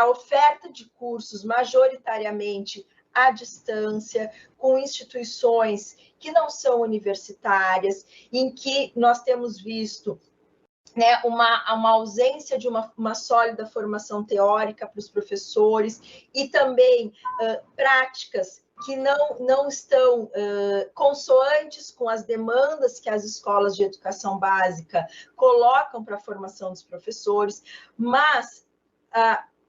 oferta de cursos majoritariamente à distância, com instituições que não são universitárias, em que nós temos visto, né, uma ausência de uma sólida formação teórica para os professores e também práticas que não estão consoantes com as demandas que as escolas de educação básica colocam para a formação dos professores, mas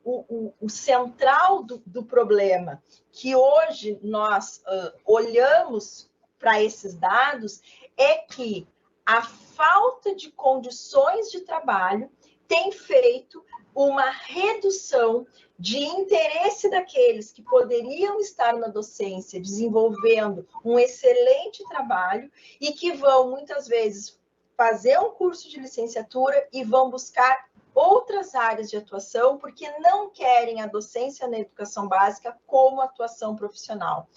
o central do problema, que hoje nós olhamos para esses dados, é que a falta de condições de trabalho tem feito uma redução de interesse daqueles que poderiam estar na docência desenvolvendo um excelente trabalho e que vão, muitas vezes, fazer um curso de licenciatura e vão buscar outras áreas de atuação porque não querem a docência na educação básica como atuação profissional.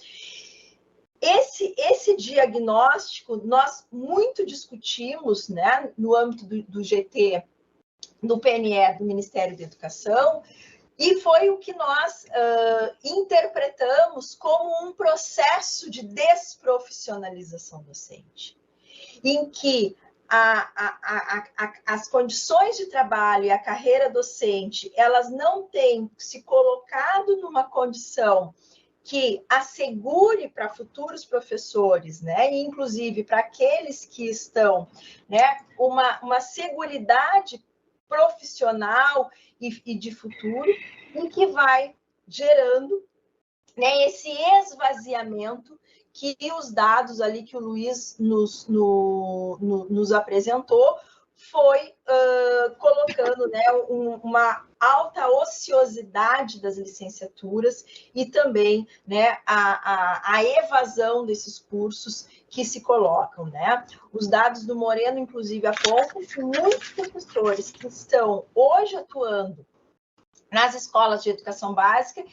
Esse diagnóstico nós muito discutimos, né, no âmbito do GT, do PNE, do Ministério da Educação, e foi o que nós interpretamos como um processo de desprofissionalização docente, em que as condições de trabalho e a carreira docente, elas não têm se colocado numa condição que assegure para futuros professores, né, e inclusive para aqueles que estão, né, uma seguridade profissional e de futuro, e que vai gerando, né, esse esvaziamento que os dados ali que o Luiz nos apresentou foi colocando, né, uma alta ociosidade das licenciaturas e também, né, a evasão desses cursos que se colocam, né? Os dados do Moreno, inclusive, apontam que muitos professores que estão hoje atuando nas escolas de educação básica,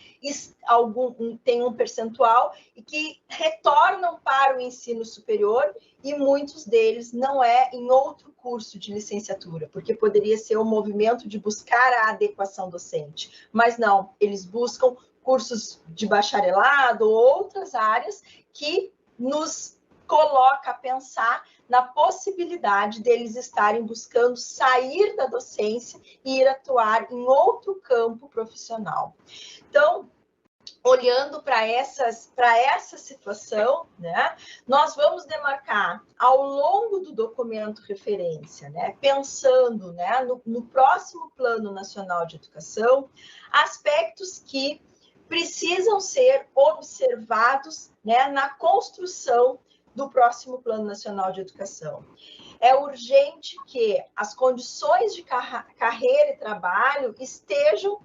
tem um percentual e que retornam para o ensino superior, e muitos deles não é em outro curso de licenciatura, porque poderia ser um movimento de buscar a adequação docente, mas não, eles buscam cursos de bacharelado ou outras áreas que nos coloca a pensar na possibilidade deles estarem buscando sair da docência e ir atuar em outro campo profissional. Então, olhando para essa situação, né, nós vamos demarcar ao longo do documento referência, né, pensando, né, no próximo Plano Nacional de Educação, aspectos que precisam ser observados, né, na construção do próximo Plano Nacional de Educação. É urgente que as condições de carreira e trabalho estejam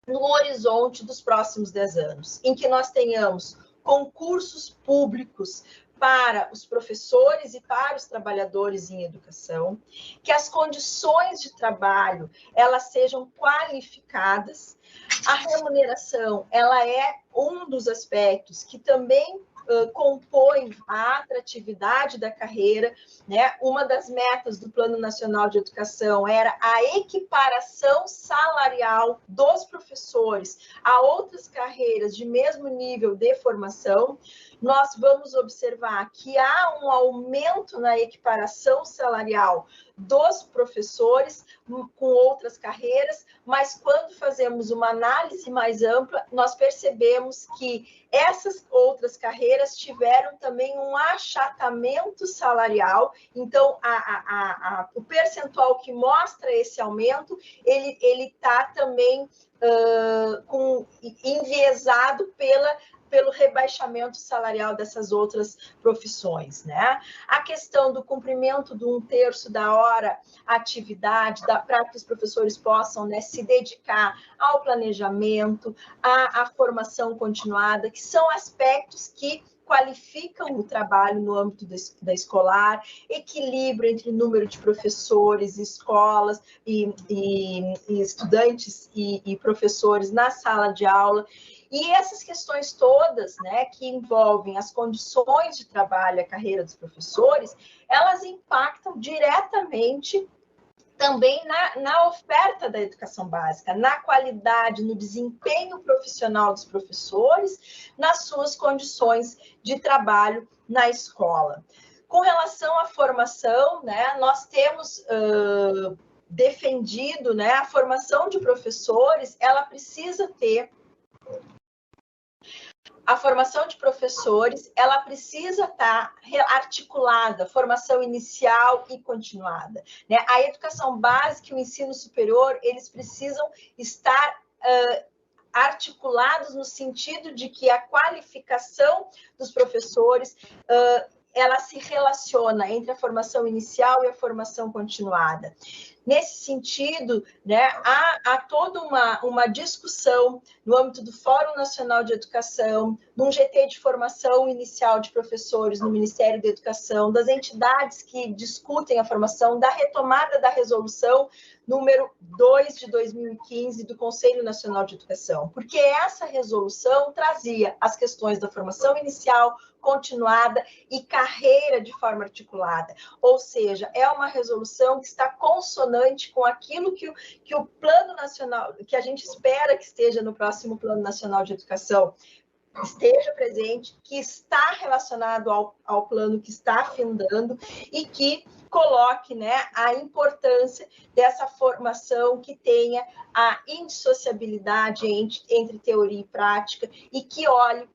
no horizonte dos próximos 10 anos, em que nós tenhamos concursos públicos para os professores e para os trabalhadores em educação, que as condições de trabalho elas sejam qualificadas. A remuneração, ela é um dos aspectos que também compõe a atratividade da carreira, né? Uma das metas do Plano Nacional de Educação era a equiparação salarial dos professores a outras carreiras de mesmo nível de formação. Nós vamos observar que há um aumento na equiparação salarial dos professores com outras carreiras, mas quando fazemos uma análise mais ampla, nós percebemos que essas outras carreiras tiveram também um achatamento salarial. Então, o percentual que mostra esse aumento, ele está também enviesado pelo rebaixamento salarial dessas outras profissões, né? A questão do cumprimento de 1/3 da hora atividade, para que os professores possam, né, se dedicar ao planejamento, à formação continuada, que são aspectos que qualificam o trabalho no âmbito da escolar, equilíbrio entre número de professores, escolas e estudantes e professores na sala de aula. E essas questões todas, né, que envolvem as condições de trabalho e a carreira dos professores, elas impactam diretamente também na oferta da educação básica, na qualidade, no desempenho profissional dos professores, nas suas condições de trabalho na escola. Com relação à formação, né, nós temos defendido, né, a formação de professores, ela precisa ter a formação de professores, ela precisa estar articulada, formação inicial e continuada, né? A educação básica e o ensino superior, eles precisam estar articulados no sentido de que a qualificação dos professores ela se relaciona entre a formação inicial e a formação continuada. Nesse sentido, né, há toda uma discussão no âmbito do Fórum Nacional de Educação, de um GT de formação inicial de professores no Ministério da Educação, das entidades que discutem a formação, da retomada da resolução número 2 de 2015 do Conselho Nacional de Educação, porque essa resolução trazia as questões da formação inicial, continuada e carreira de forma articulada, ou seja, é uma resolução que está consonante com aquilo que o Plano Nacional, que a gente espera que esteja no próximo Plano Nacional de Educação, esteja presente, que está relacionado ao plano que está afindando e que coloque, né, a importância dessa formação que tenha a indissociabilidade entre teoria e prática e que olhe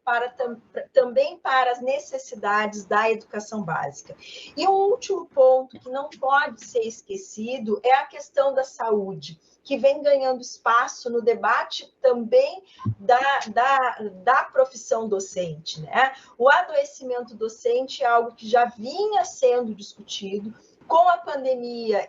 também para as necessidades da educação básica. E um último ponto que não pode ser esquecido é a questão da saúde, que vem ganhando espaço no debate também da profissão docente, né? O adoecimento docente é algo que já vinha sendo discutido. Com a pandemia,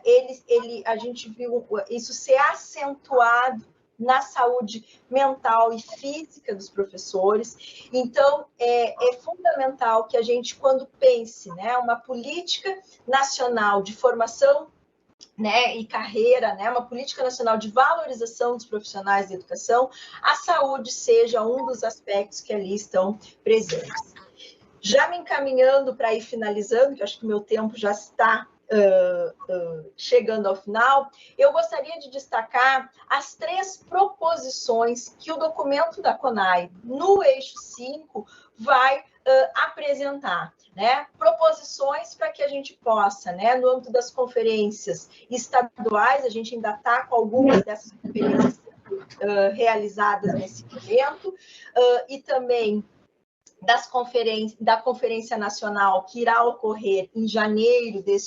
a gente viu isso ser acentuado na saúde mental e física dos professores. Então, é fundamental que a gente, quando pense, né, uma política nacional de formação, né, e carreira, né, uma política nacional de valorização dos profissionais de educação, a saúde seja um dos aspectos que ali estão presentes. Já me encaminhando para ir finalizando, que acho que o meu tempo já está chegando ao final, eu gostaria de destacar as 3 proposições que o documento da CONAI, no eixo 5, vai apresentar, né? Proposições para que a gente possa, né, no âmbito das conferências estaduais, a gente ainda está com algumas dessas conferências realizadas nesse momento, e também da Conferência Nacional, que irá ocorrer em janeiro de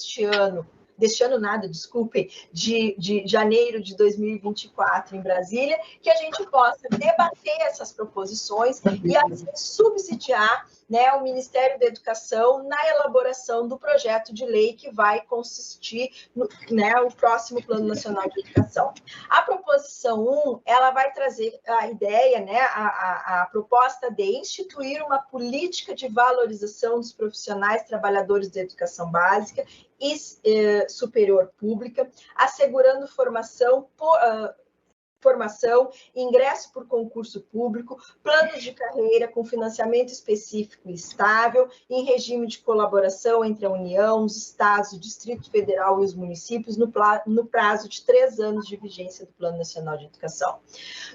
janeiro de 2024 em Brasília, que a gente possa debater essas proposições e assim subsidiar, né, o Ministério da Educação na elaboração do projeto de lei que vai consistir no, né, o próximo Plano Nacional de Educação. A proposição 1, ela vai trazer a ideia, né, a proposta de instituir uma política de valorização dos profissionais trabalhadores da educação básica e superior pública, assegurando formação, ingresso por concurso público, planos de carreira com financiamento específico e estável, em regime de colaboração entre a União, os estados, o Distrito Federal e os municípios, no prazo de 3 anos de vigência do Plano Nacional de Educação.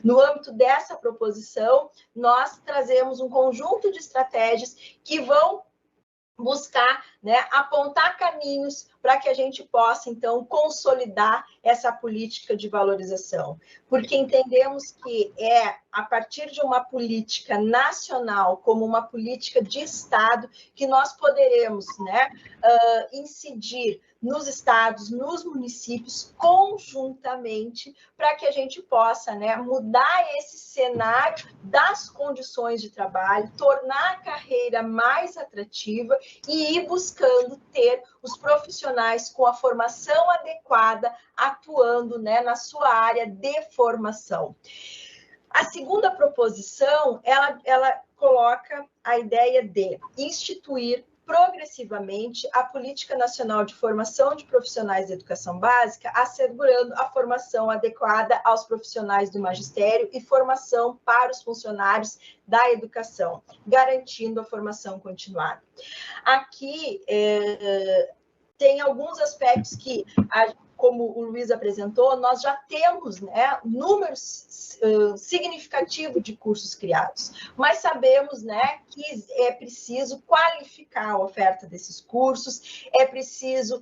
No âmbito dessa proposição, nós trazemos um conjunto de estratégias que vão buscar, né, apontar caminhos para que a gente possa, então, consolidar essa política de valorização. Porque entendemos que é a partir de uma política nacional, como uma política de Estado, que nós poderemos, né, incidir nos estados, nos municípios, conjuntamente, para que a gente possa, né, mudar esse cenário das condições de trabalho, tornar a carreira mais atrativa e ir buscando ter os profissionais com a formação adequada, atuando, né, na sua área de formação. A segunda proposição, ela coloca a ideia de instituir progressivamente a Política Nacional de Formação de Profissionais de Educação Básica, assegurando a formação adequada aos profissionais do magistério e formação para os funcionários da educação, garantindo a formação continuada. Aqui tem alguns aspectos que, como o Luiz apresentou, nós já temos, né, números significativos de cursos criados, mas sabemos, né, que é preciso qualificar a oferta desses cursos, é preciso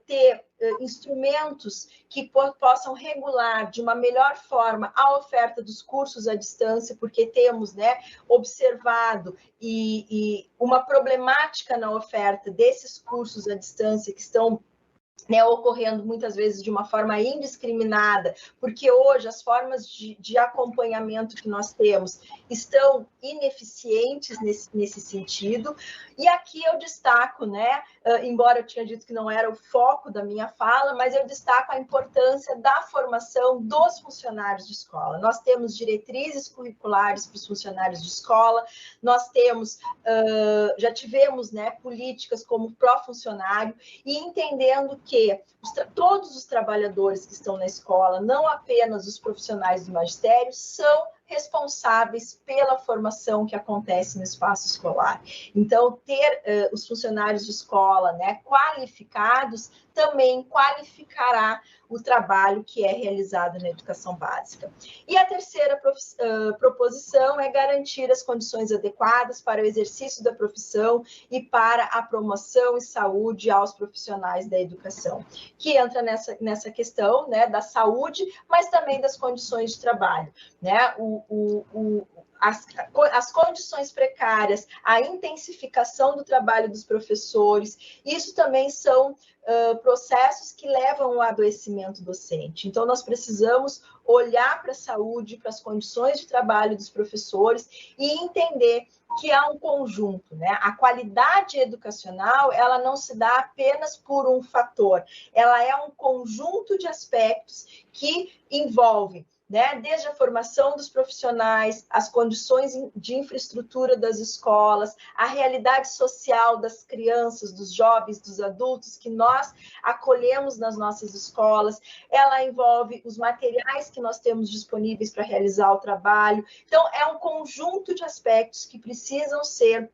ter instrumentos que possam regular de uma melhor forma a oferta dos cursos à distância, porque temos, né, observado e uma problemática na oferta desses cursos à distância que estão, né, ocorrendo muitas vezes de uma forma indiscriminada, porque hoje as formas de acompanhamento que nós temos estão ineficientes nesse sentido. E aqui eu destaco, né, embora eu tinha dito que não era o foco da minha fala, mas eu destaco a importância da formação dos funcionários de escola. Nós temos diretrizes curriculares para os funcionários de escola, nós temos, já tivemos, né, políticas como pró-funcionário, e entendendo que todos os trabalhadores que estão na escola, não apenas os profissionais do magistério, são responsáveis pela formação que acontece no espaço escolar. Então, ter os funcionários de escola, né, qualificados também qualificará o trabalho que é realizado na educação básica. E a terceira proposição é garantir as condições adequadas para o exercício da profissão e para a promoção e saúde aos profissionais da educação, que entra nessa questão, né, da saúde, mas também das condições de trabalho, né? As condições precárias, a intensificação do trabalho dos professores, isso também são processos que levam ao adoecimento docente. Então, nós precisamos olhar para a saúde, para as condições de trabalho dos professores e entender que há um conjunto, né? A qualidade educacional, ela não se dá apenas por um fator, ela é um conjunto de aspectos que envolvem, né, desde a formação dos profissionais, as condições de infraestrutura das escolas, a realidade social das crianças, dos jovens, dos adultos que nós acolhemos nas nossas escolas, ela envolve os materiais que nós temos disponíveis para realizar o trabalho. Então, é um conjunto de aspectos que precisam ser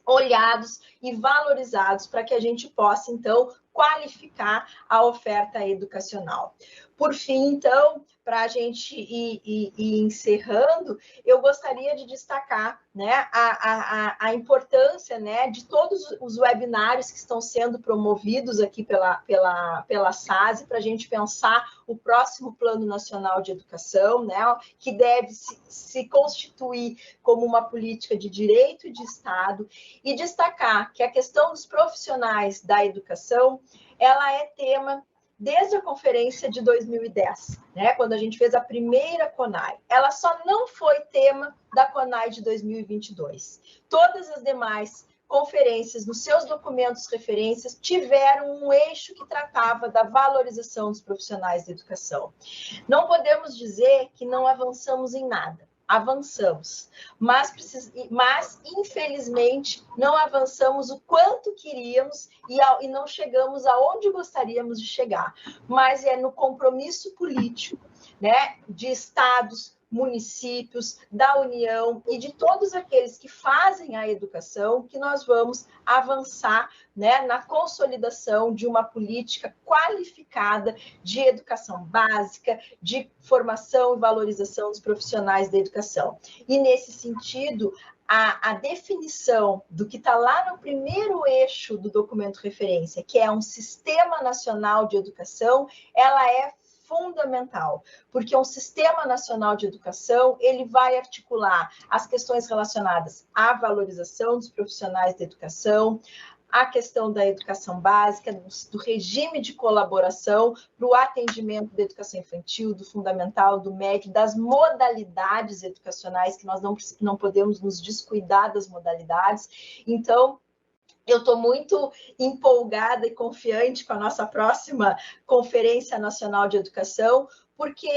olhados e valorizados para que a gente possa, então, qualificar a oferta educacional. Por fim, então, para a gente ir encerrando, eu gostaria de destacar, né, a importância, né, de todos os webinários que estão sendo promovidos aqui pela SASE, para a gente pensar o próximo Plano Nacional de Educação, né, que deve se constituir como uma política de direito e de Estado, e destacar que a questão dos profissionais da educação, ela é tema desde a conferência de 2010, né, quando a gente fez a primeira CONAI. Ela só não foi tema da CONAI de 2022. Todas as demais conferências, nos seus documentos referências, tiveram um eixo que tratava da valorização dos profissionais da educação. Não podemos dizer que não avançamos em nada. Avançamos, mas infelizmente não avançamos o quanto queríamos e não chegamos aonde gostaríamos de chegar, mas é no compromisso político, né, de estados, municípios, da União e de todos aqueles que fazem a educação que nós vamos avançar, né, na consolidação de uma política qualificada de educação básica, de formação e valorização dos profissionais da educação. E, nesse sentido, a definição do que está lá no primeiro eixo do documento referência, que é um Sistema Nacional de Educação, ela é fundamental, porque um Sistema Nacional de Educação, ele vai articular as questões relacionadas à valorização dos profissionais da educação, a questão da educação básica, do regime de colaboração para o atendimento da educação infantil, do fundamental, do médio, das modalidades educacionais, que nós não podemos nos descuidar das modalidades. Então, eu estou muito empolgada e confiante com a nossa próxima Conferência Nacional de Educação, porque,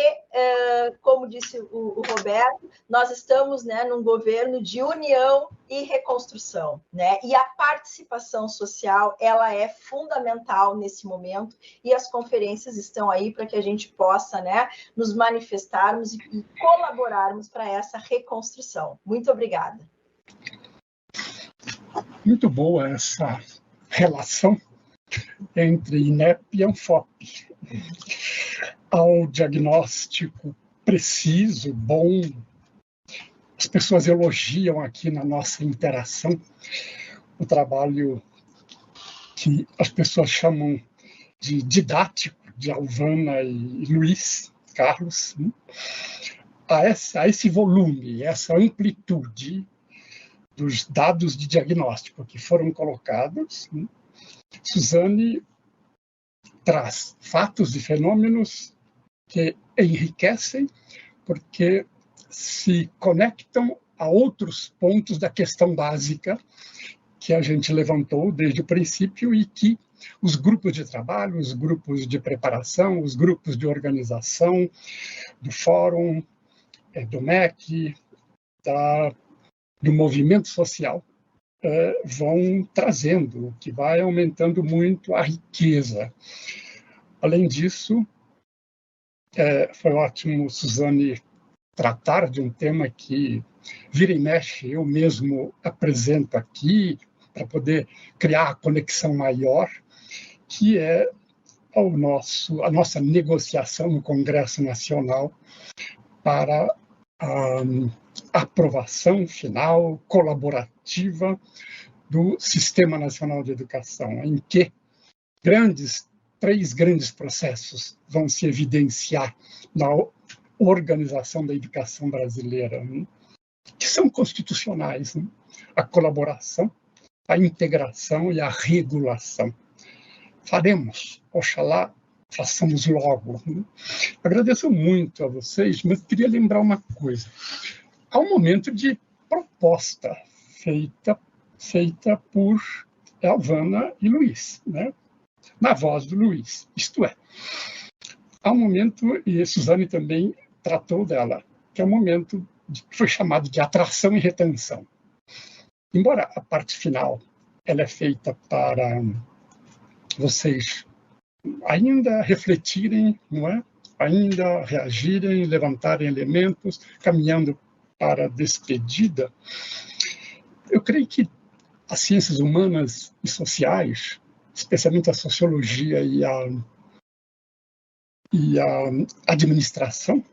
como disse o Roberto, nós estamos, né, num governo de união e reconstrução, né? E a participação social, ela é fundamental nesse momento, e as conferências estão aí para que a gente possa, né, nos manifestarmos e colaborarmos para essa reconstrução. Muito obrigada. Muito boa essa relação entre INEP e ANFOP. Ao diagnóstico preciso, bom, as pessoas elogiam aqui na nossa interação o trabalho que as pessoas chamam de didático, de Alvana e Luiz Carlos, a esse volume, essa amplitude dos dados de diagnóstico que foram colocados, Suzane traz fatos e fenômenos que enriquecem porque se conectam a outros pontos da questão básica que a gente levantou desde o princípio e que os grupos de trabalho, os grupos de preparação, os grupos de organização do Fórum, do MEC, do movimento social vão trazendo, que vai aumentando muito a riqueza. Além disso, foi ótimo, Suzane, tratar de um tema que vira e mexe, eu mesmo apresento aqui, para poder criar a conexão maior, que é a nossa negociação no Congresso Nacional para a aprovação final, colaborativa, do Sistema Nacional de Educação, em que três grandes processos vão se evidenciar na organização da educação brasileira, né? Que são constitucionais, né? A colaboração, a integração e a regulação. Faremos, oxalá, façamos logo, né? Agradeço muito a vocês, mas queria lembrar uma coisa. Há um momento de proposta feita por Elvana e Luiz, né? Na voz do Luiz. Isto é, há um momento, e a Suzane também tratou dela, que é um momento que foi chamado de atração e retenção. Embora a parte final ela é feita para vocês ainda refletirem, não é? Ainda reagirem, levantarem elementos, caminhando para a despedida, eu creio que as ciências humanas e sociais, especialmente a sociologia e a administração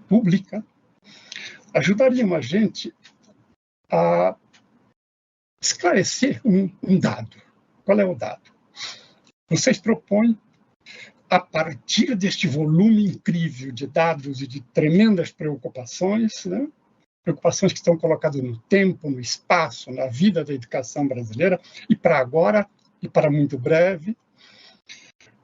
pública, ajudariam a gente a esclarecer um dado. Qual é o dado? Vocês propõem, a partir deste volume incrível de dados e de tremendas preocupações, né? Preocupações que estão colocadas no tempo, no espaço, na vida da educação brasileira, e para agora, e para muito breve,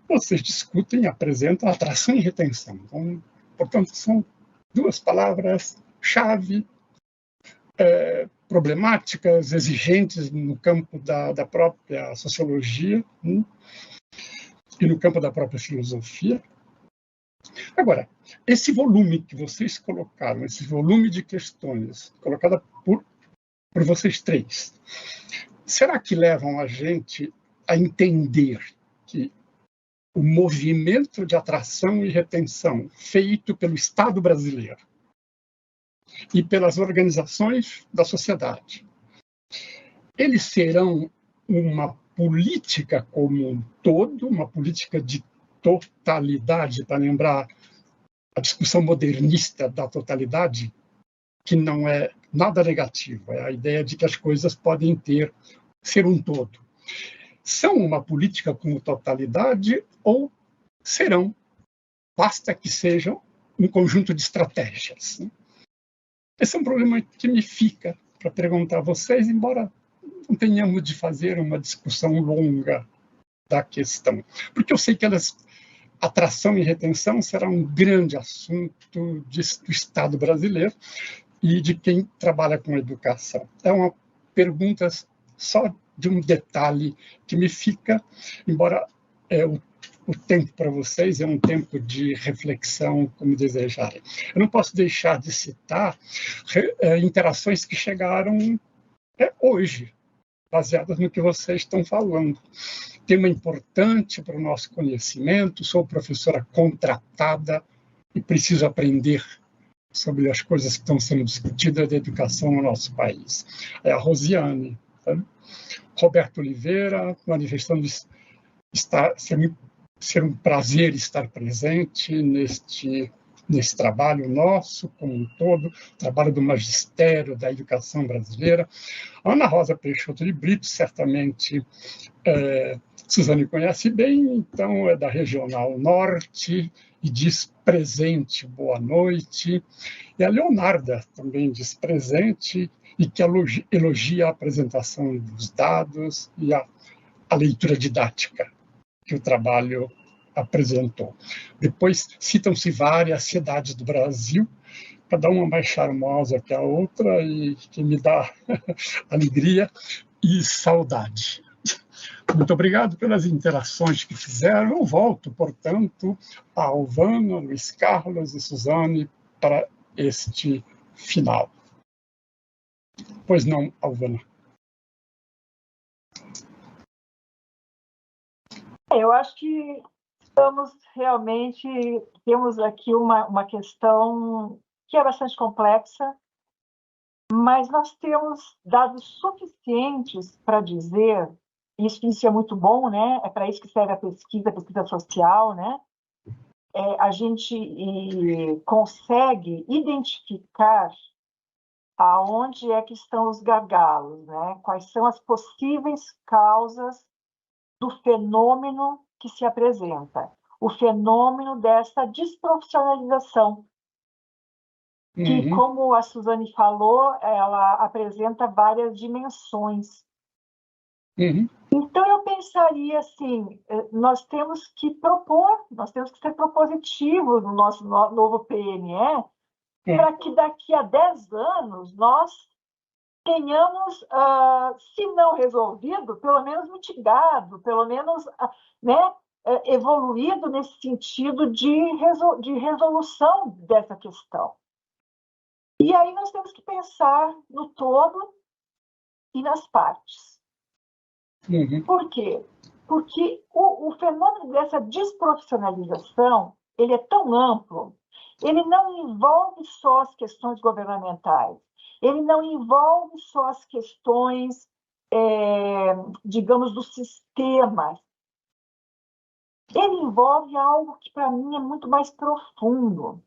vocês discutem e apresentam atração e retenção. Então, portanto, são duas palavras-chave, problemáticas, exigentes no campo da própria sociologia, né? E no campo da própria filosofia. Agora, esse volume que vocês colocaram, esse volume de questões colocada por vocês três, será que levam a gente a entender que o movimento de atração e retenção feito pelo Estado brasileiro e pelas organizações da sociedade, eles serão uma política como um todo, uma política de totalidade, para lembrar a discussão modernista da totalidade, que não é nada negativo, é a ideia de que as coisas podem ser um todo. São uma política como totalidade ou serão, basta que sejam, um conjunto de estratégias? Esse é um problema que me fica para perguntar a vocês, embora não tenhamos de fazer uma discussão longa da questão, porque eu sei que atração e retenção será um grande assunto do Estado brasileiro e de quem trabalha com educação. É uma pergunta só de um detalhe que me fica, embora o tempo para vocês é um tempo de reflexão, como desejarem. Eu não posso deixar de citar interações que chegaram hoje, baseadas no que vocês estão falando. Tema importante para o nosso conhecimento, sou professora contratada e preciso aprender sobre as coisas que estão sendo discutidas da educação no nosso país. É a Rosiane, tá? Roberto Oliveira, manifestando ser um prazer estar presente nesse trabalho nosso, como um todo, trabalho do magistério da educação brasileira. Ana Rosa Peixoto de Brito, certamente Suzane conhece bem, então é da Regional Norte e diz presente, boa noite. E a Leonarda também diz presente e que elogia a apresentação dos dados e a leitura didática que o trabalho apresentou. Depois citam-se várias cidades do Brasil, cada uma mais charmosa que a outra e que me dá alegria e saudade. Muito obrigado pelas interações que fizeram. Eu volto, portanto, a Alvana, Luiz Carlos e Suzane para este final. Pois não, Alvana? Eu acho que temos aqui uma questão que é bastante complexa, mas nós temos dados suficientes para dizer isso é muito bom, né? É para isso que serve a pesquisa social, né? A gente consegue identificar aonde é que estão os gargalos, né? Quais são as possíveis causas do fenômeno que se apresenta, o fenômeno dessa desprofissionalização, que, como a Suzane falou, ela apresenta várias dimensões. Então, eu pensaria assim, nós temos que propor, nós temos que ser propositivos no nosso novo PNE, para que daqui a 10 anos nós tenhamos, se não resolvido, pelo menos mitigado, pelo menos, né, evoluído nesse sentido de resolução dessa questão. E aí nós temos que pensar no todo e nas partes. Por quê? Porque o fenômeno dessa desprofissionalização, ele é tão amplo, ele não envolve só as questões governamentais, ele não envolve só as questões, digamos, do sistema. Ele envolve algo que, para mim, é muito mais profundo.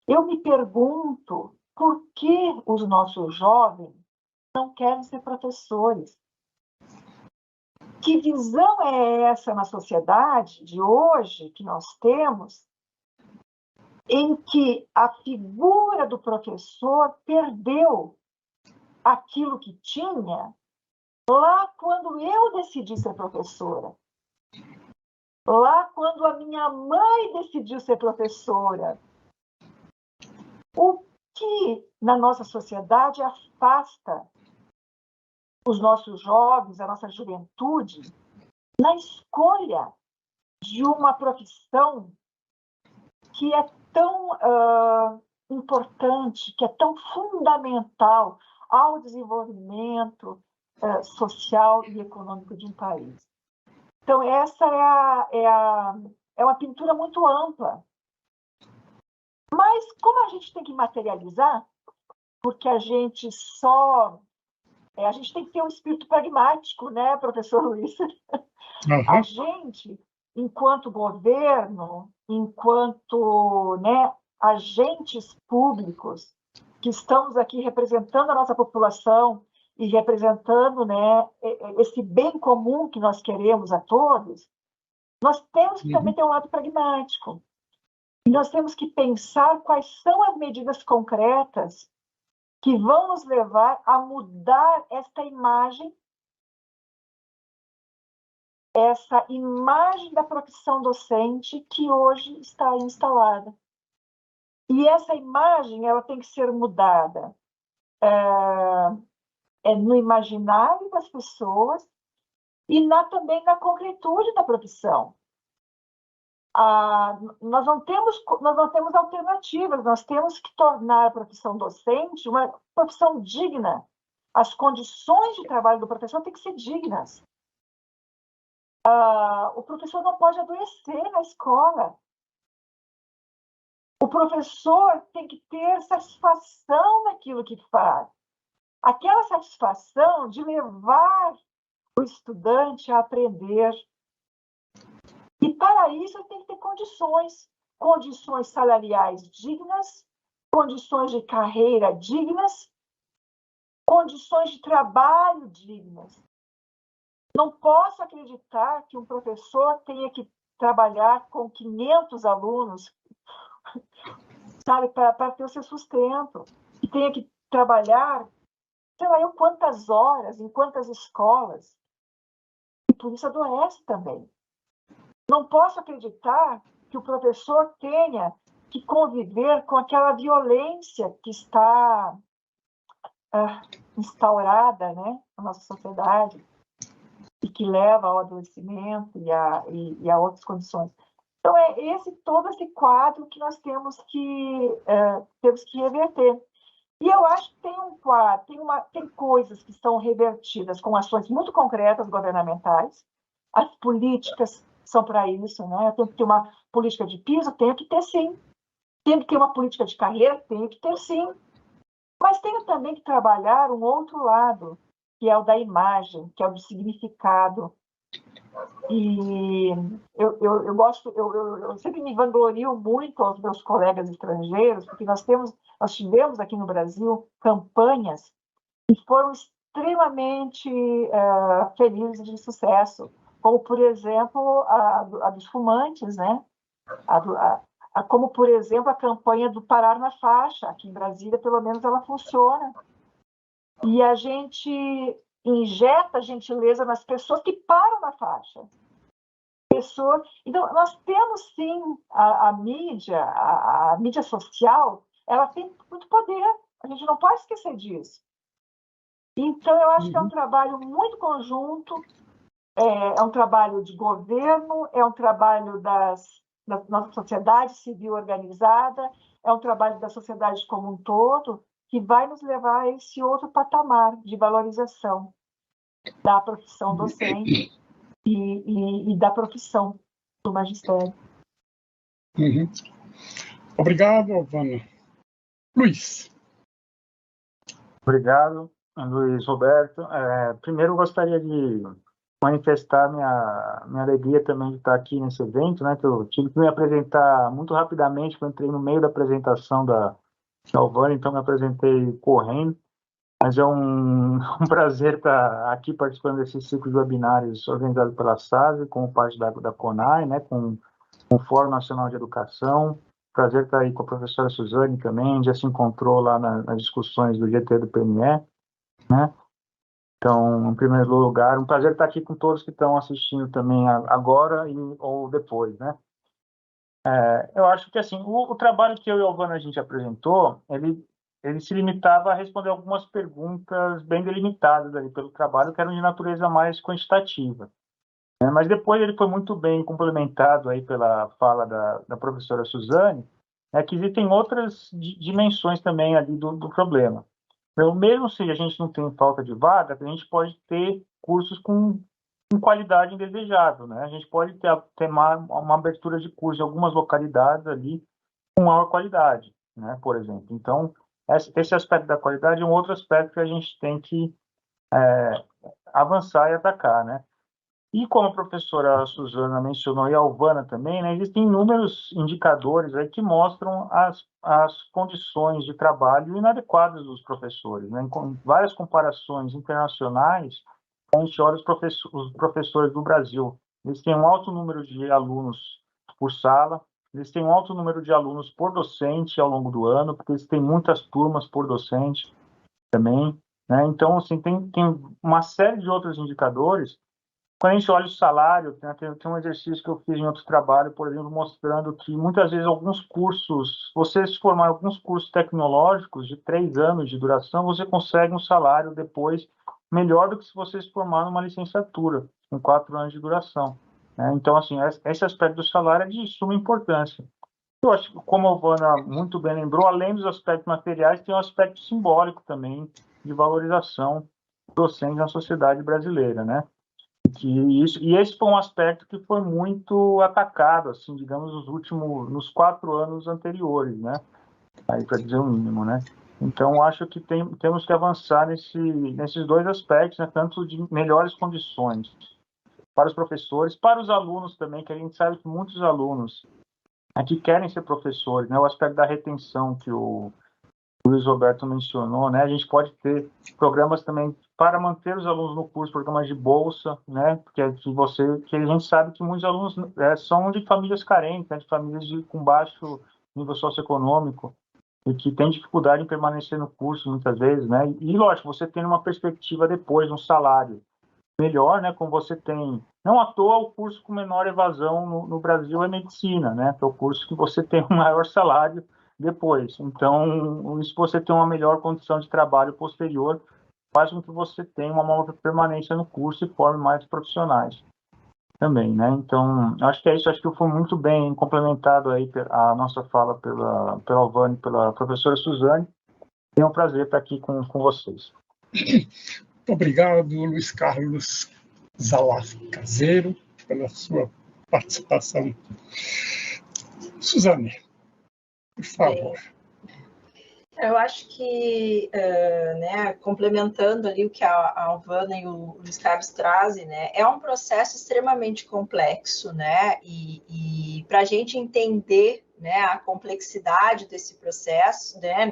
Eu me pergunto por que os nossos jovens não querem ser professores. Que visão é essa na sociedade de hoje que nós temos, em que a figura do professor perdeu aquilo que tinha lá quando eu decidi ser professora, lá quando a minha mãe decidiu ser professora? O que na nossa sociedade afasta os nossos jovens, a nossa juventude, na escolha de uma profissão que é tão importante, que é tão fundamental ao desenvolvimento social e econômico de um país. Então, essa é uma pintura muito ampla. Mas como a gente tem que materializar, porque a gente tem que ter um espírito pragmático, né, professor Luiz? A gente, enquanto governo, enquanto, né, agentes públicos que estamos aqui representando a nossa população e representando, né, esse bem comum que nós queremos a todos, nós temos que também ter um lado pragmático. E nós temos que pensar quais são as medidas concretas que vão nos levar a mudar essa imagem da profissão docente que hoje está instalada. E essa imagem ela tem que ser mudada no imaginário das pessoas e também na concretude da profissão. Nós não temos alternativas, nós temos que tornar a profissão docente uma profissão digna. As condições de trabalho do professor têm que ser dignas. O professor não pode adoecer na escola. O professor tem que ter satisfação naquilo que faz. Aquela satisfação de levar o estudante a aprender. E para isso tem que ter condições salariais dignas, condições de carreira dignas, condições de trabalho dignas. Não posso acreditar que um professor tenha que trabalhar com 500 alunos, sabe, para ter o seu sustento, e tenha que trabalhar, sei lá eu quantas horas, em quantas escolas, e por isso adoece também. Não posso acreditar que o professor tenha que conviver com aquela violência que está instaurada, né, na nossa sociedade e que leva ao adoecimento e a outras condições. Então, todo esse quadro que nós temos que reverter. E eu acho que tem um quadro, tem coisas que são revertidas com ações muito concretas governamentais. As políticas são para isso, né? Eu tenho que ter uma política de piso, tenho que ter sim. Tenho que ter uma política de carreira, tenho que ter sim. Mas tenho também que trabalhar um outro lado, que é o da imagem, que é o do significado, E eu gosto, eu sempre me vanglorio muito aos meus colegas estrangeiros, porque nós tivemos aqui no Brasil campanhas que foram extremamente felizes de sucesso, como, por exemplo, a dos fumantes, né? Como, por exemplo, a campanha do Parar na Faixa. Aqui em Brasília, pelo menos, ela funciona. E a gente injeta gentileza nas pessoas que param na faixa. Então, nós temos, sim, a mídia social, ela tem muito poder. A gente não pode esquecer disso. Então, eu acho que é um trabalho muito conjunto, é um trabalho de governo, é um trabalho da nossa sociedade civil organizada, é um trabalho da sociedade como um todo, que vai nos levar a esse outro patamar de valorização da profissão docente e da profissão do magistério. Obrigado, Alvana. Luiz. Obrigado, Luiz Roberto. Primeiro, eu gostaria de manifestar minha alegria também de estar aqui nesse evento, né? Que eu tive que me apresentar muito rapidamente, porque eu entrei no meio da apresentação da Alvana, então me apresentei correndo. Mas é um prazer estar aqui participando desse ciclo de webinários organizado pela SASE, como parte da CONAI, né, com o Fórum Nacional de Educação. Prazer estar aí com a professora Suzane também, já se encontrou lá nas discussões do GT do PNE, né? Então, em primeiro lugar, um prazer estar aqui com todos que estão assistindo também agora ou depois, né? Eu acho que, assim, o trabalho que eu e a Alvana a gente apresentou, ele se limitava a responder algumas perguntas bem delimitadas ali pelo trabalho, que eram de natureza mais quantitativa. Né? Mas depois ele foi muito bem complementado aí pela fala da professora Suzane, né, que existem outras dimensões também ali do problema. Então, mesmo se a gente não tem falta de vaga, a gente pode ter cursos com qualidade indesejável, né? A gente pode ter uma abertura de curso em algumas localidades ali com maior qualidade, né? Por exemplo. Então, esse aspecto da qualidade é um outro aspecto que a gente tem que avançar e atacar, né? E como a professora Suzana mencionou, e a Alvana também, né, existem inúmeros indicadores aí que mostram as condições de trabalho inadequadas dos professores, né? Em várias comparações internacionais, a gente olha os professores do Brasil. Eles têm um alto número de alunos por sala, eles têm um alto número de alunos por docente ao longo do ano, porque eles têm muitas turmas por docente também, né? Então, assim, tem uma série de outros indicadores. Quando a gente olha o salário, tem um exercício que eu fiz em outro trabalho, por exemplo, mostrando que muitas vezes alguns cursos, você se formar em alguns cursos tecnológicos de 3 anos de duração, você consegue um salário depois melhor do que se você se formar numa licenciatura, com 4 anos de duração. Né? Então, assim, esse aspecto do salário é de suma importância. Eu acho que, como a Alvana muito bem lembrou, além dos aspectos materiais, tem um aspecto simbólico também de valorização docente na sociedade brasileira, né? E esse foi um aspecto que foi muito atacado, assim, digamos, nos 4 anos anteriores, né? Aí, para dizer o mínimo, né? Então, acho que temos que avançar nesses dois aspectos, né? Tanto de melhores condições para os professores, para os alunos também, que a gente sabe que muitos alunos aqui querem ser professores, né? O aspecto da retenção que o Luiz Roberto mencionou, né? A gente pode ter programas também para manter os alunos no curso, programas de bolsa, né? Porque a gente sabe que muitos alunos são de famílias carentes, né? De famílias com baixo nível socioeconômico e que têm dificuldade em permanecer no curso muitas vezes, né? E lógico, você tem uma perspectiva depois, um salário melhor, né? Como você tem, não à toa o curso com menor evasão no Brasil é medicina, né? Que é o curso que você tem um maior salário depois. Então, se você tem uma melhor condição de trabalho posterior, faz com que você tenha uma maior permanência no curso e forme mais profissionais também, né? Então, acho que é isso. Acho que foi muito bem complementado aí a nossa fala pela Alvana e pela professora Suzane. É um prazer estar aqui com vocês. Muito obrigado, Luiz Carlos Zalaf Caseiro, pela sua participação. Suzane, por favor. Eu acho que, né, complementando ali o que a Alvana e o Luiz Carlos trazem, né, é um processo extremamente complexo, né, e para a gente entender, né, a complexidade desse processo, né,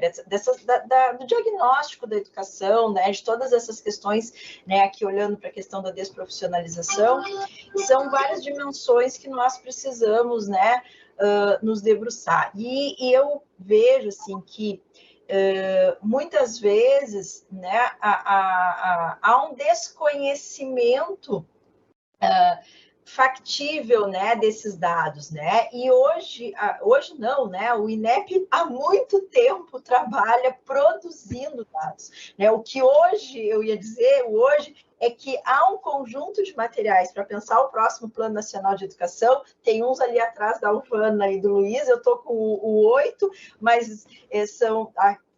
do diagnóstico da educação, né, de todas essas questões, né, aqui olhando para a questão da desprofissionalização, são várias dimensões que nós precisamos, né, nos debruçar. E eu vejo assim que muitas vezes, né, há um desconhecimento factível, né, desses dados, né? E hoje não, né? O INEP há muito tempo trabalha produzindo dados, né? O que hoje eu ia dizer é que há um conjunto de materiais para pensar o próximo Plano Nacional de Educação. Tem uns ali atrás da Alvana e do Luiz, eu estou com o 8, mas são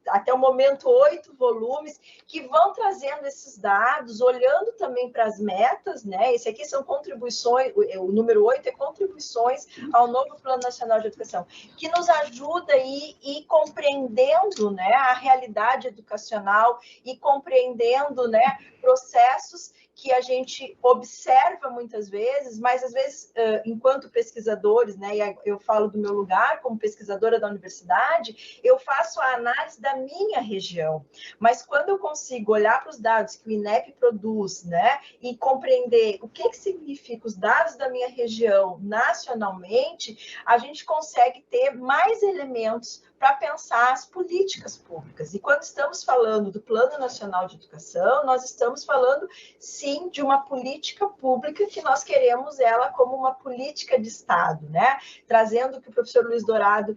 até o momento 8 volumes que vão trazendo esses dados, olhando também para as metas, né? Esse aqui são contribuições, o número 8 é contribuições ao novo Plano Nacional de Educação, que nos ajuda a ir compreendendo, né, a realidade educacional e compreendendo, né, processos que a gente observa muitas vezes, mas às vezes, enquanto pesquisadores, né, e eu falo do meu lugar como pesquisadora da universidade, eu faço a análise da minha região, mas quando eu consigo olhar para os dados que o INEP produz, né, e compreender o que significa os dados da minha região nacionalmente, a gente consegue ter mais elementos para pensar as políticas públicas. E quando estamos falando do Plano Nacional de Educação, nós estamos falando, sim, de uma política pública que nós queremos ela como uma política de Estado, né? Trazendo o que o professor Luiz Dourado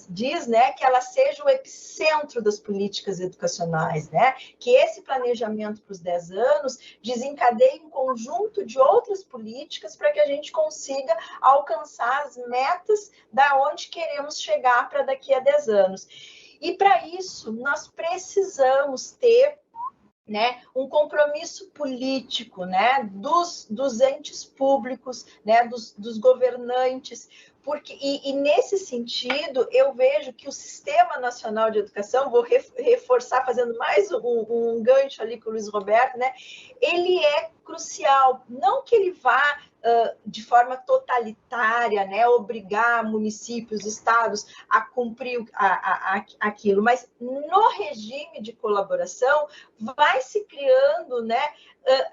diz, né, que ela seja o epicentro das políticas educacionais, né? Que esse planejamento para os 10 anos desencadeie um conjunto de outras políticas para que a gente consiga alcançar as metas da onde queremos chegar para daqui a 10 anos. E para isso, nós precisamos ter, né, um compromisso político, né, dos entes públicos, né, dos governantes, porque, e nesse sentido, eu vejo que o Sistema Nacional de Educação, vou reforçar, fazendo mais um gancho ali com o Luiz Roberto, né, ele é crucial, não que ele vá de forma totalitária, né, obrigar municípios, estados a cumprir aquilo, mas no regime de colaboração vai se criando, né,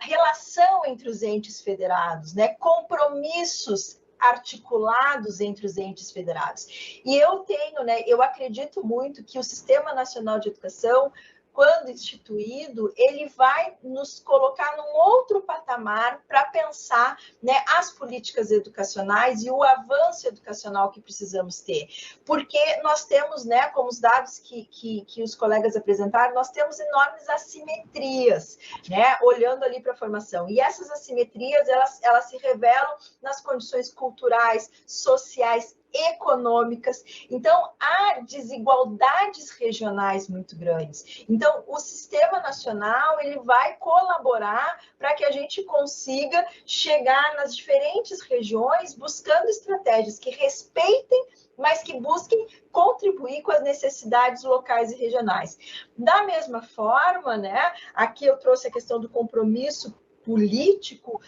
relação entre os entes federados, né, compromissos articulados entre os entes federados. E eu acredito muito que o Sistema Nacional de Educação, quando instituído, ele vai nos colocar num outro patamar para pensar, né, as políticas educacionais e o avanço educacional que precisamos ter. Porque nós temos, né, como os dados que os colegas apresentaram, nós temos enormes assimetrias, né, olhando ali para a formação. E essas assimetrias, elas se revelam nas condições culturais, sociais, econômicas. Então, há desigualdades regionais muito grandes. Então, o Sistema Nacional ele vai colaborar para que a gente consiga chegar nas diferentes regiões buscando estratégias que respeitem, mas que busquem contribuir com as necessidades locais e regionais. Da mesma forma, né, aqui eu trouxe a questão do compromisso político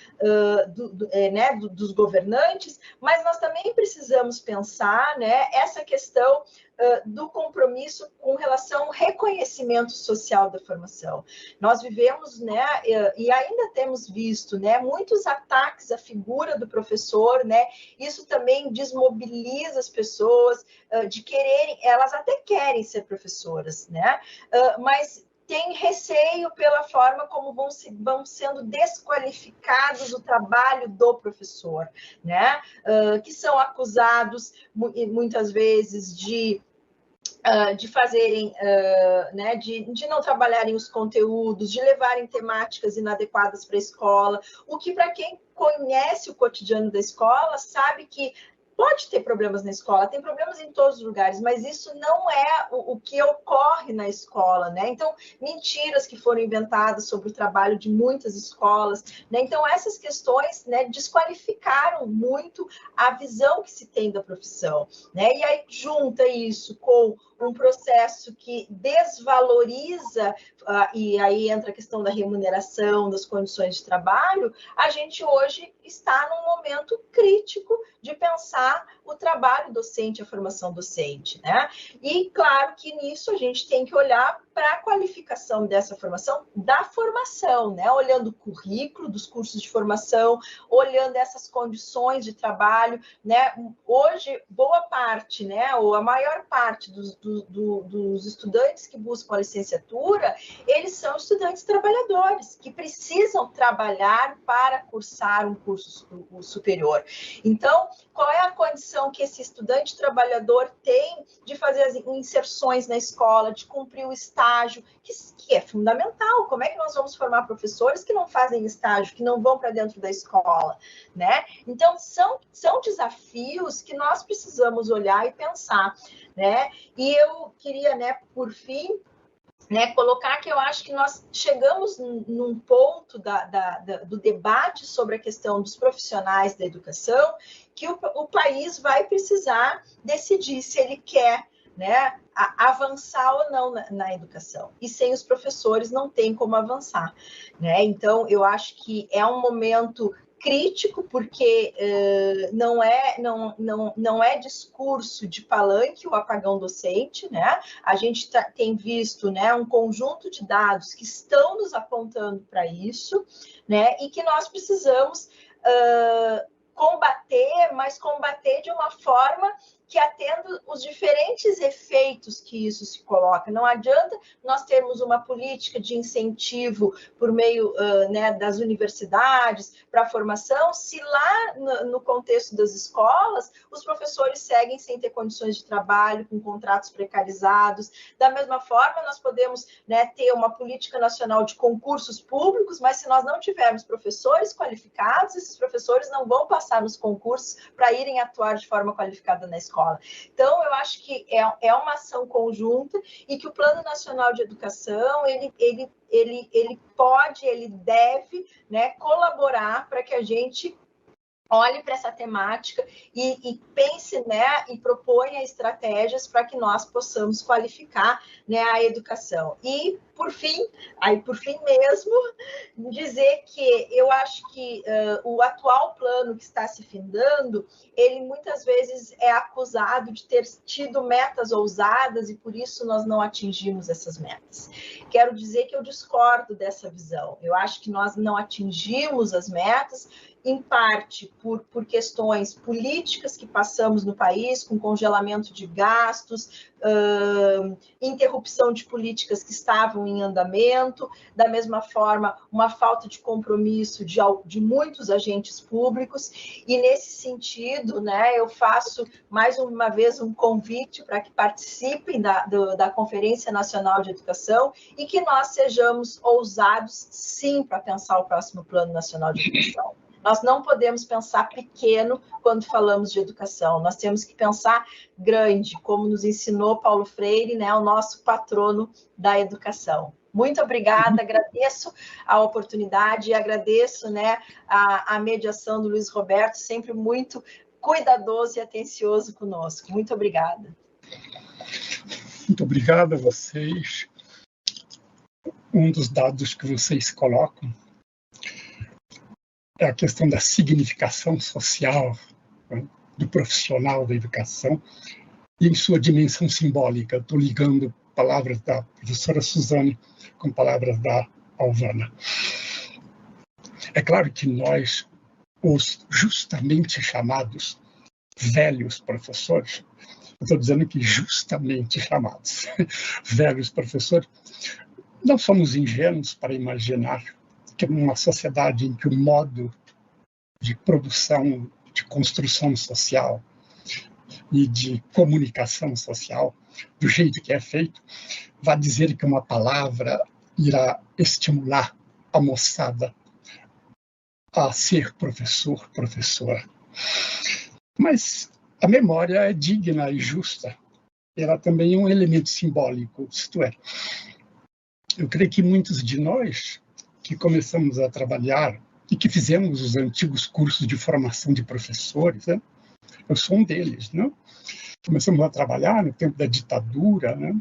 né, dos governantes, mas nós também precisamos pensar, né, essa questão do compromisso com relação ao reconhecimento social da formação. Nós vivemos, né, e ainda temos visto, né, muitos ataques à figura do professor, né, isso também desmobiliza as pessoas de quererem, elas até querem ser professoras, né, mas tem receio pela forma como vão sendo desqualificados o trabalho do professor, né? Que são acusados muitas vezes de fazerem, né, de não trabalharem os conteúdos, de levarem temáticas inadequadas para a escola, o que para quem conhece o cotidiano da escola sabe que Pode ter problemas na escola, tem problemas em todos os lugares, mas isso não é o que ocorre na escola, né? Então, mentiras que foram inventadas sobre o trabalho de muitas escolas, né? Então, essas questões, né, desqualificaram muito a visão que se tem da profissão, né? E aí junta isso com um processo que desvaloriza, e aí entra a questão da remuneração, das condições de trabalho, a gente hoje está num momento crítico de pensar o trabalho docente, a formação docente, né? E claro que nisso a gente tem que olhar para a qualificação dessa formação, da formação, né? Olhando o currículo dos cursos de formação, olhando essas condições de trabalho, né? Hoje, boa parte, né? Ou a maior parte dos estudantes que buscam a licenciatura, eles são estudantes trabalhadores, que precisam trabalhar para cursar um curso superior. Então, qual é a condição que esse estudante trabalhador tem de fazer as inserções na escola, de cumprir o estágio, que é fundamental? Como é que nós vamos formar professores que não fazem estágio, que não vão para dentro da escola, né? Então, são desafios que nós precisamos olhar e pensar, né? E eu queria, né, por fim, né, colocar que eu acho que nós chegamos num ponto do debate sobre a questão dos profissionais da educação, que o país vai precisar decidir se ele quer, né, avançar ou não na educação. E sem os professores não tem como avançar, né? Então, eu acho que é um momento crítico, porque não é discurso de palanque o apagão docente, né? A gente tem visto, né, um conjunto de dados que estão nos apontando para isso, né? E que nós precisamos combater, mas combater de uma forma que atenda os diferentes efeitos que isso se coloca. Não adianta nós termos uma política de incentivo por meio né, das universidades para a formação, se lá no contexto das escolas os professores seguem sem ter condições de trabalho, com contratos precarizados. Da mesma forma, nós podemos, né, ter uma política nacional de concursos públicos, mas se nós não tivermos professores qualificados, esses professores não vão passar nos concursos para irem atuar de forma qualificada na escola. Então, eu acho que é uma ação conjunta e que o Plano Nacional de Educação, ele pode, ele deve, né, colaborar para que a gente olhe para essa temática e pense, né, e proponha estratégias para que nós possamos qualificar, né, a educação. E, por fim mesmo, dizer que eu acho que o atual plano que está se findando, ele muitas vezes é acusado de ter tido metas ousadas e por isso nós não atingimos essas metas. Quero dizer que eu discordo dessa visão. Eu acho que nós não atingimos as metas, em parte por questões políticas que passamos no país, com congelamento de gastos, interrupção de políticas que estavam em andamento, da mesma forma, uma falta de compromisso de muitos agentes públicos, e nesse sentido, né, eu faço mais uma vez um convite para que participem da Conferência Nacional de Educação e que nós sejamos ousados, sim, para pensar o próximo Plano Nacional de Educação. Nós não podemos pensar pequeno quando falamos de educação, nós temos que pensar grande, como nos ensinou Paulo Freire, né, o nosso patrono da educação. Muito obrigada, agradeço a oportunidade e agradeço, né, a mediação do Luiz Roberto, sempre muito cuidadoso e atencioso conosco. Muito obrigada. Muito obrigado a vocês. Um dos dados que vocês colocam é a questão da significação social, né, do profissional da educação e em sua dimensão simbólica. Estou ligando palavras da professora Suzane com palavras da Alvana. É claro que nós, os justamente chamados velhos professores, eu estou dizendo que justamente chamados velhos professores, não somos ingênuos para imaginar que numa sociedade em que o modo de produção, de construção social e de comunicação social, do jeito que é feito, vai dizer que uma palavra irá estimular a moçada a ser professor, professora. Mas a memória é digna e justa. Ela também é um elemento simbólico, isto é, eu creio que muitos de nós que começamos a trabalhar e que fizemos os antigos cursos de formação de professores, né? Eu sou um deles, né? Começamos a trabalhar no tempo da ditadura, né?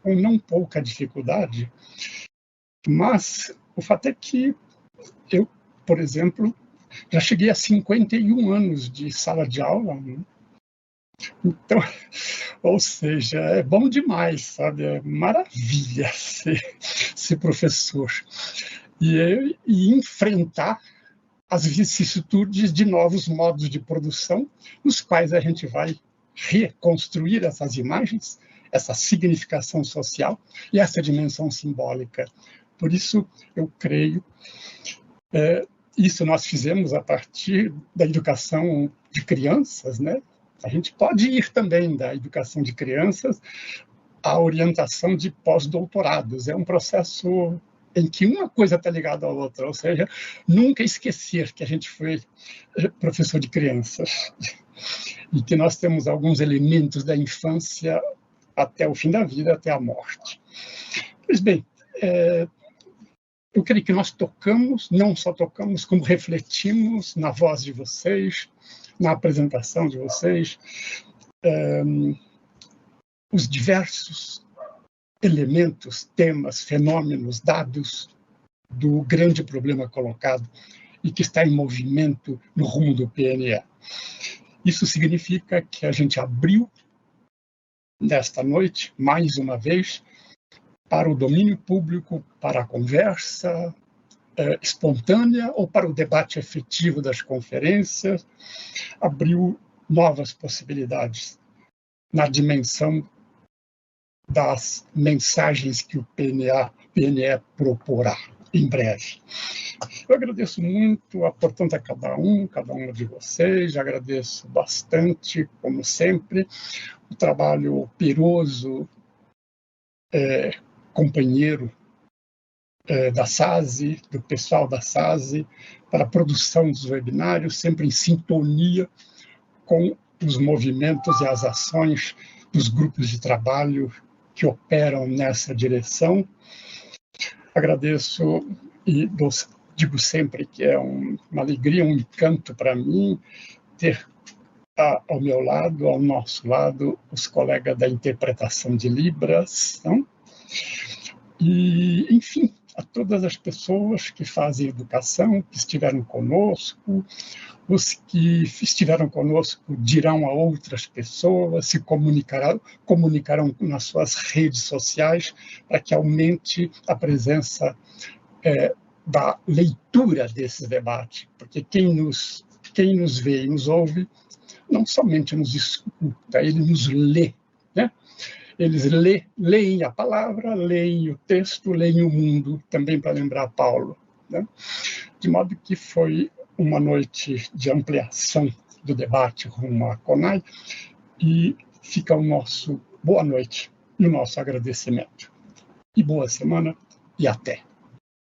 Com não pouca dificuldade, mas o fato é que eu, por exemplo, já cheguei a 51 anos de sala de aula, né? Então, ou seja, é bom demais, sabe? É maravilha ser professor e enfrentar as vicissitudes de novos modos de produção, nos quais a gente vai reconstruir essas imagens, essa significação social e essa dimensão simbólica. Por isso, eu creio, isso nós fizemos a partir da educação de crianças, né? A gente pode ir também da educação de crianças à orientação de pós-doutorados. É um processo em que uma coisa está ligada à outra, ou seja, nunca esquecer que a gente foi professor de crianças e que nós temos alguns elementos da infância até o fim da vida, até a morte. Pois bem, eu creio que nós tocamos, não só tocamos, como refletimos na voz de vocês, na apresentação de vocês, os diversos elementos, temas, fenômenos, dados do grande problema colocado e que está em movimento no rumo do PNE. Isso significa que a gente abriu, nesta noite, mais uma vez, para o domínio público, para a conversa espontânea ou para o debate efetivo das conferências, abriu novas possibilidades na dimensão das mensagens que o PNE proporá em breve. Eu agradeço muito, portanto, a cada uma de vocês, agradeço bastante, como sempre, o trabalho operoso, companheiro da SASE, do pessoal da SASE, para a produção dos webinários, sempre em sintonia com os movimentos e as ações dos grupos de trabalho que operam nessa direção. Agradeço e digo sempre que é uma alegria, um encanto para mim ter ao meu lado, ao nosso lado, os colegas da interpretação de Libras, não? E, enfim, a todas as pessoas que fazem educação, que estiveram conosco, os que estiveram conosco dirão a outras pessoas, se comunicarão nas suas redes sociais, para que aumente a presença da leitura desse debate, porque quem nos vê e nos ouve, não somente nos escuta, ele nos lê, né? Eles leem a palavra, leem o texto, leem o mundo, também para lembrar Paulo, né? De modo que foi uma noite de ampliação do debate rumo à CONAI, e fica o nosso boa noite e o nosso agradecimento. E boa semana, e até.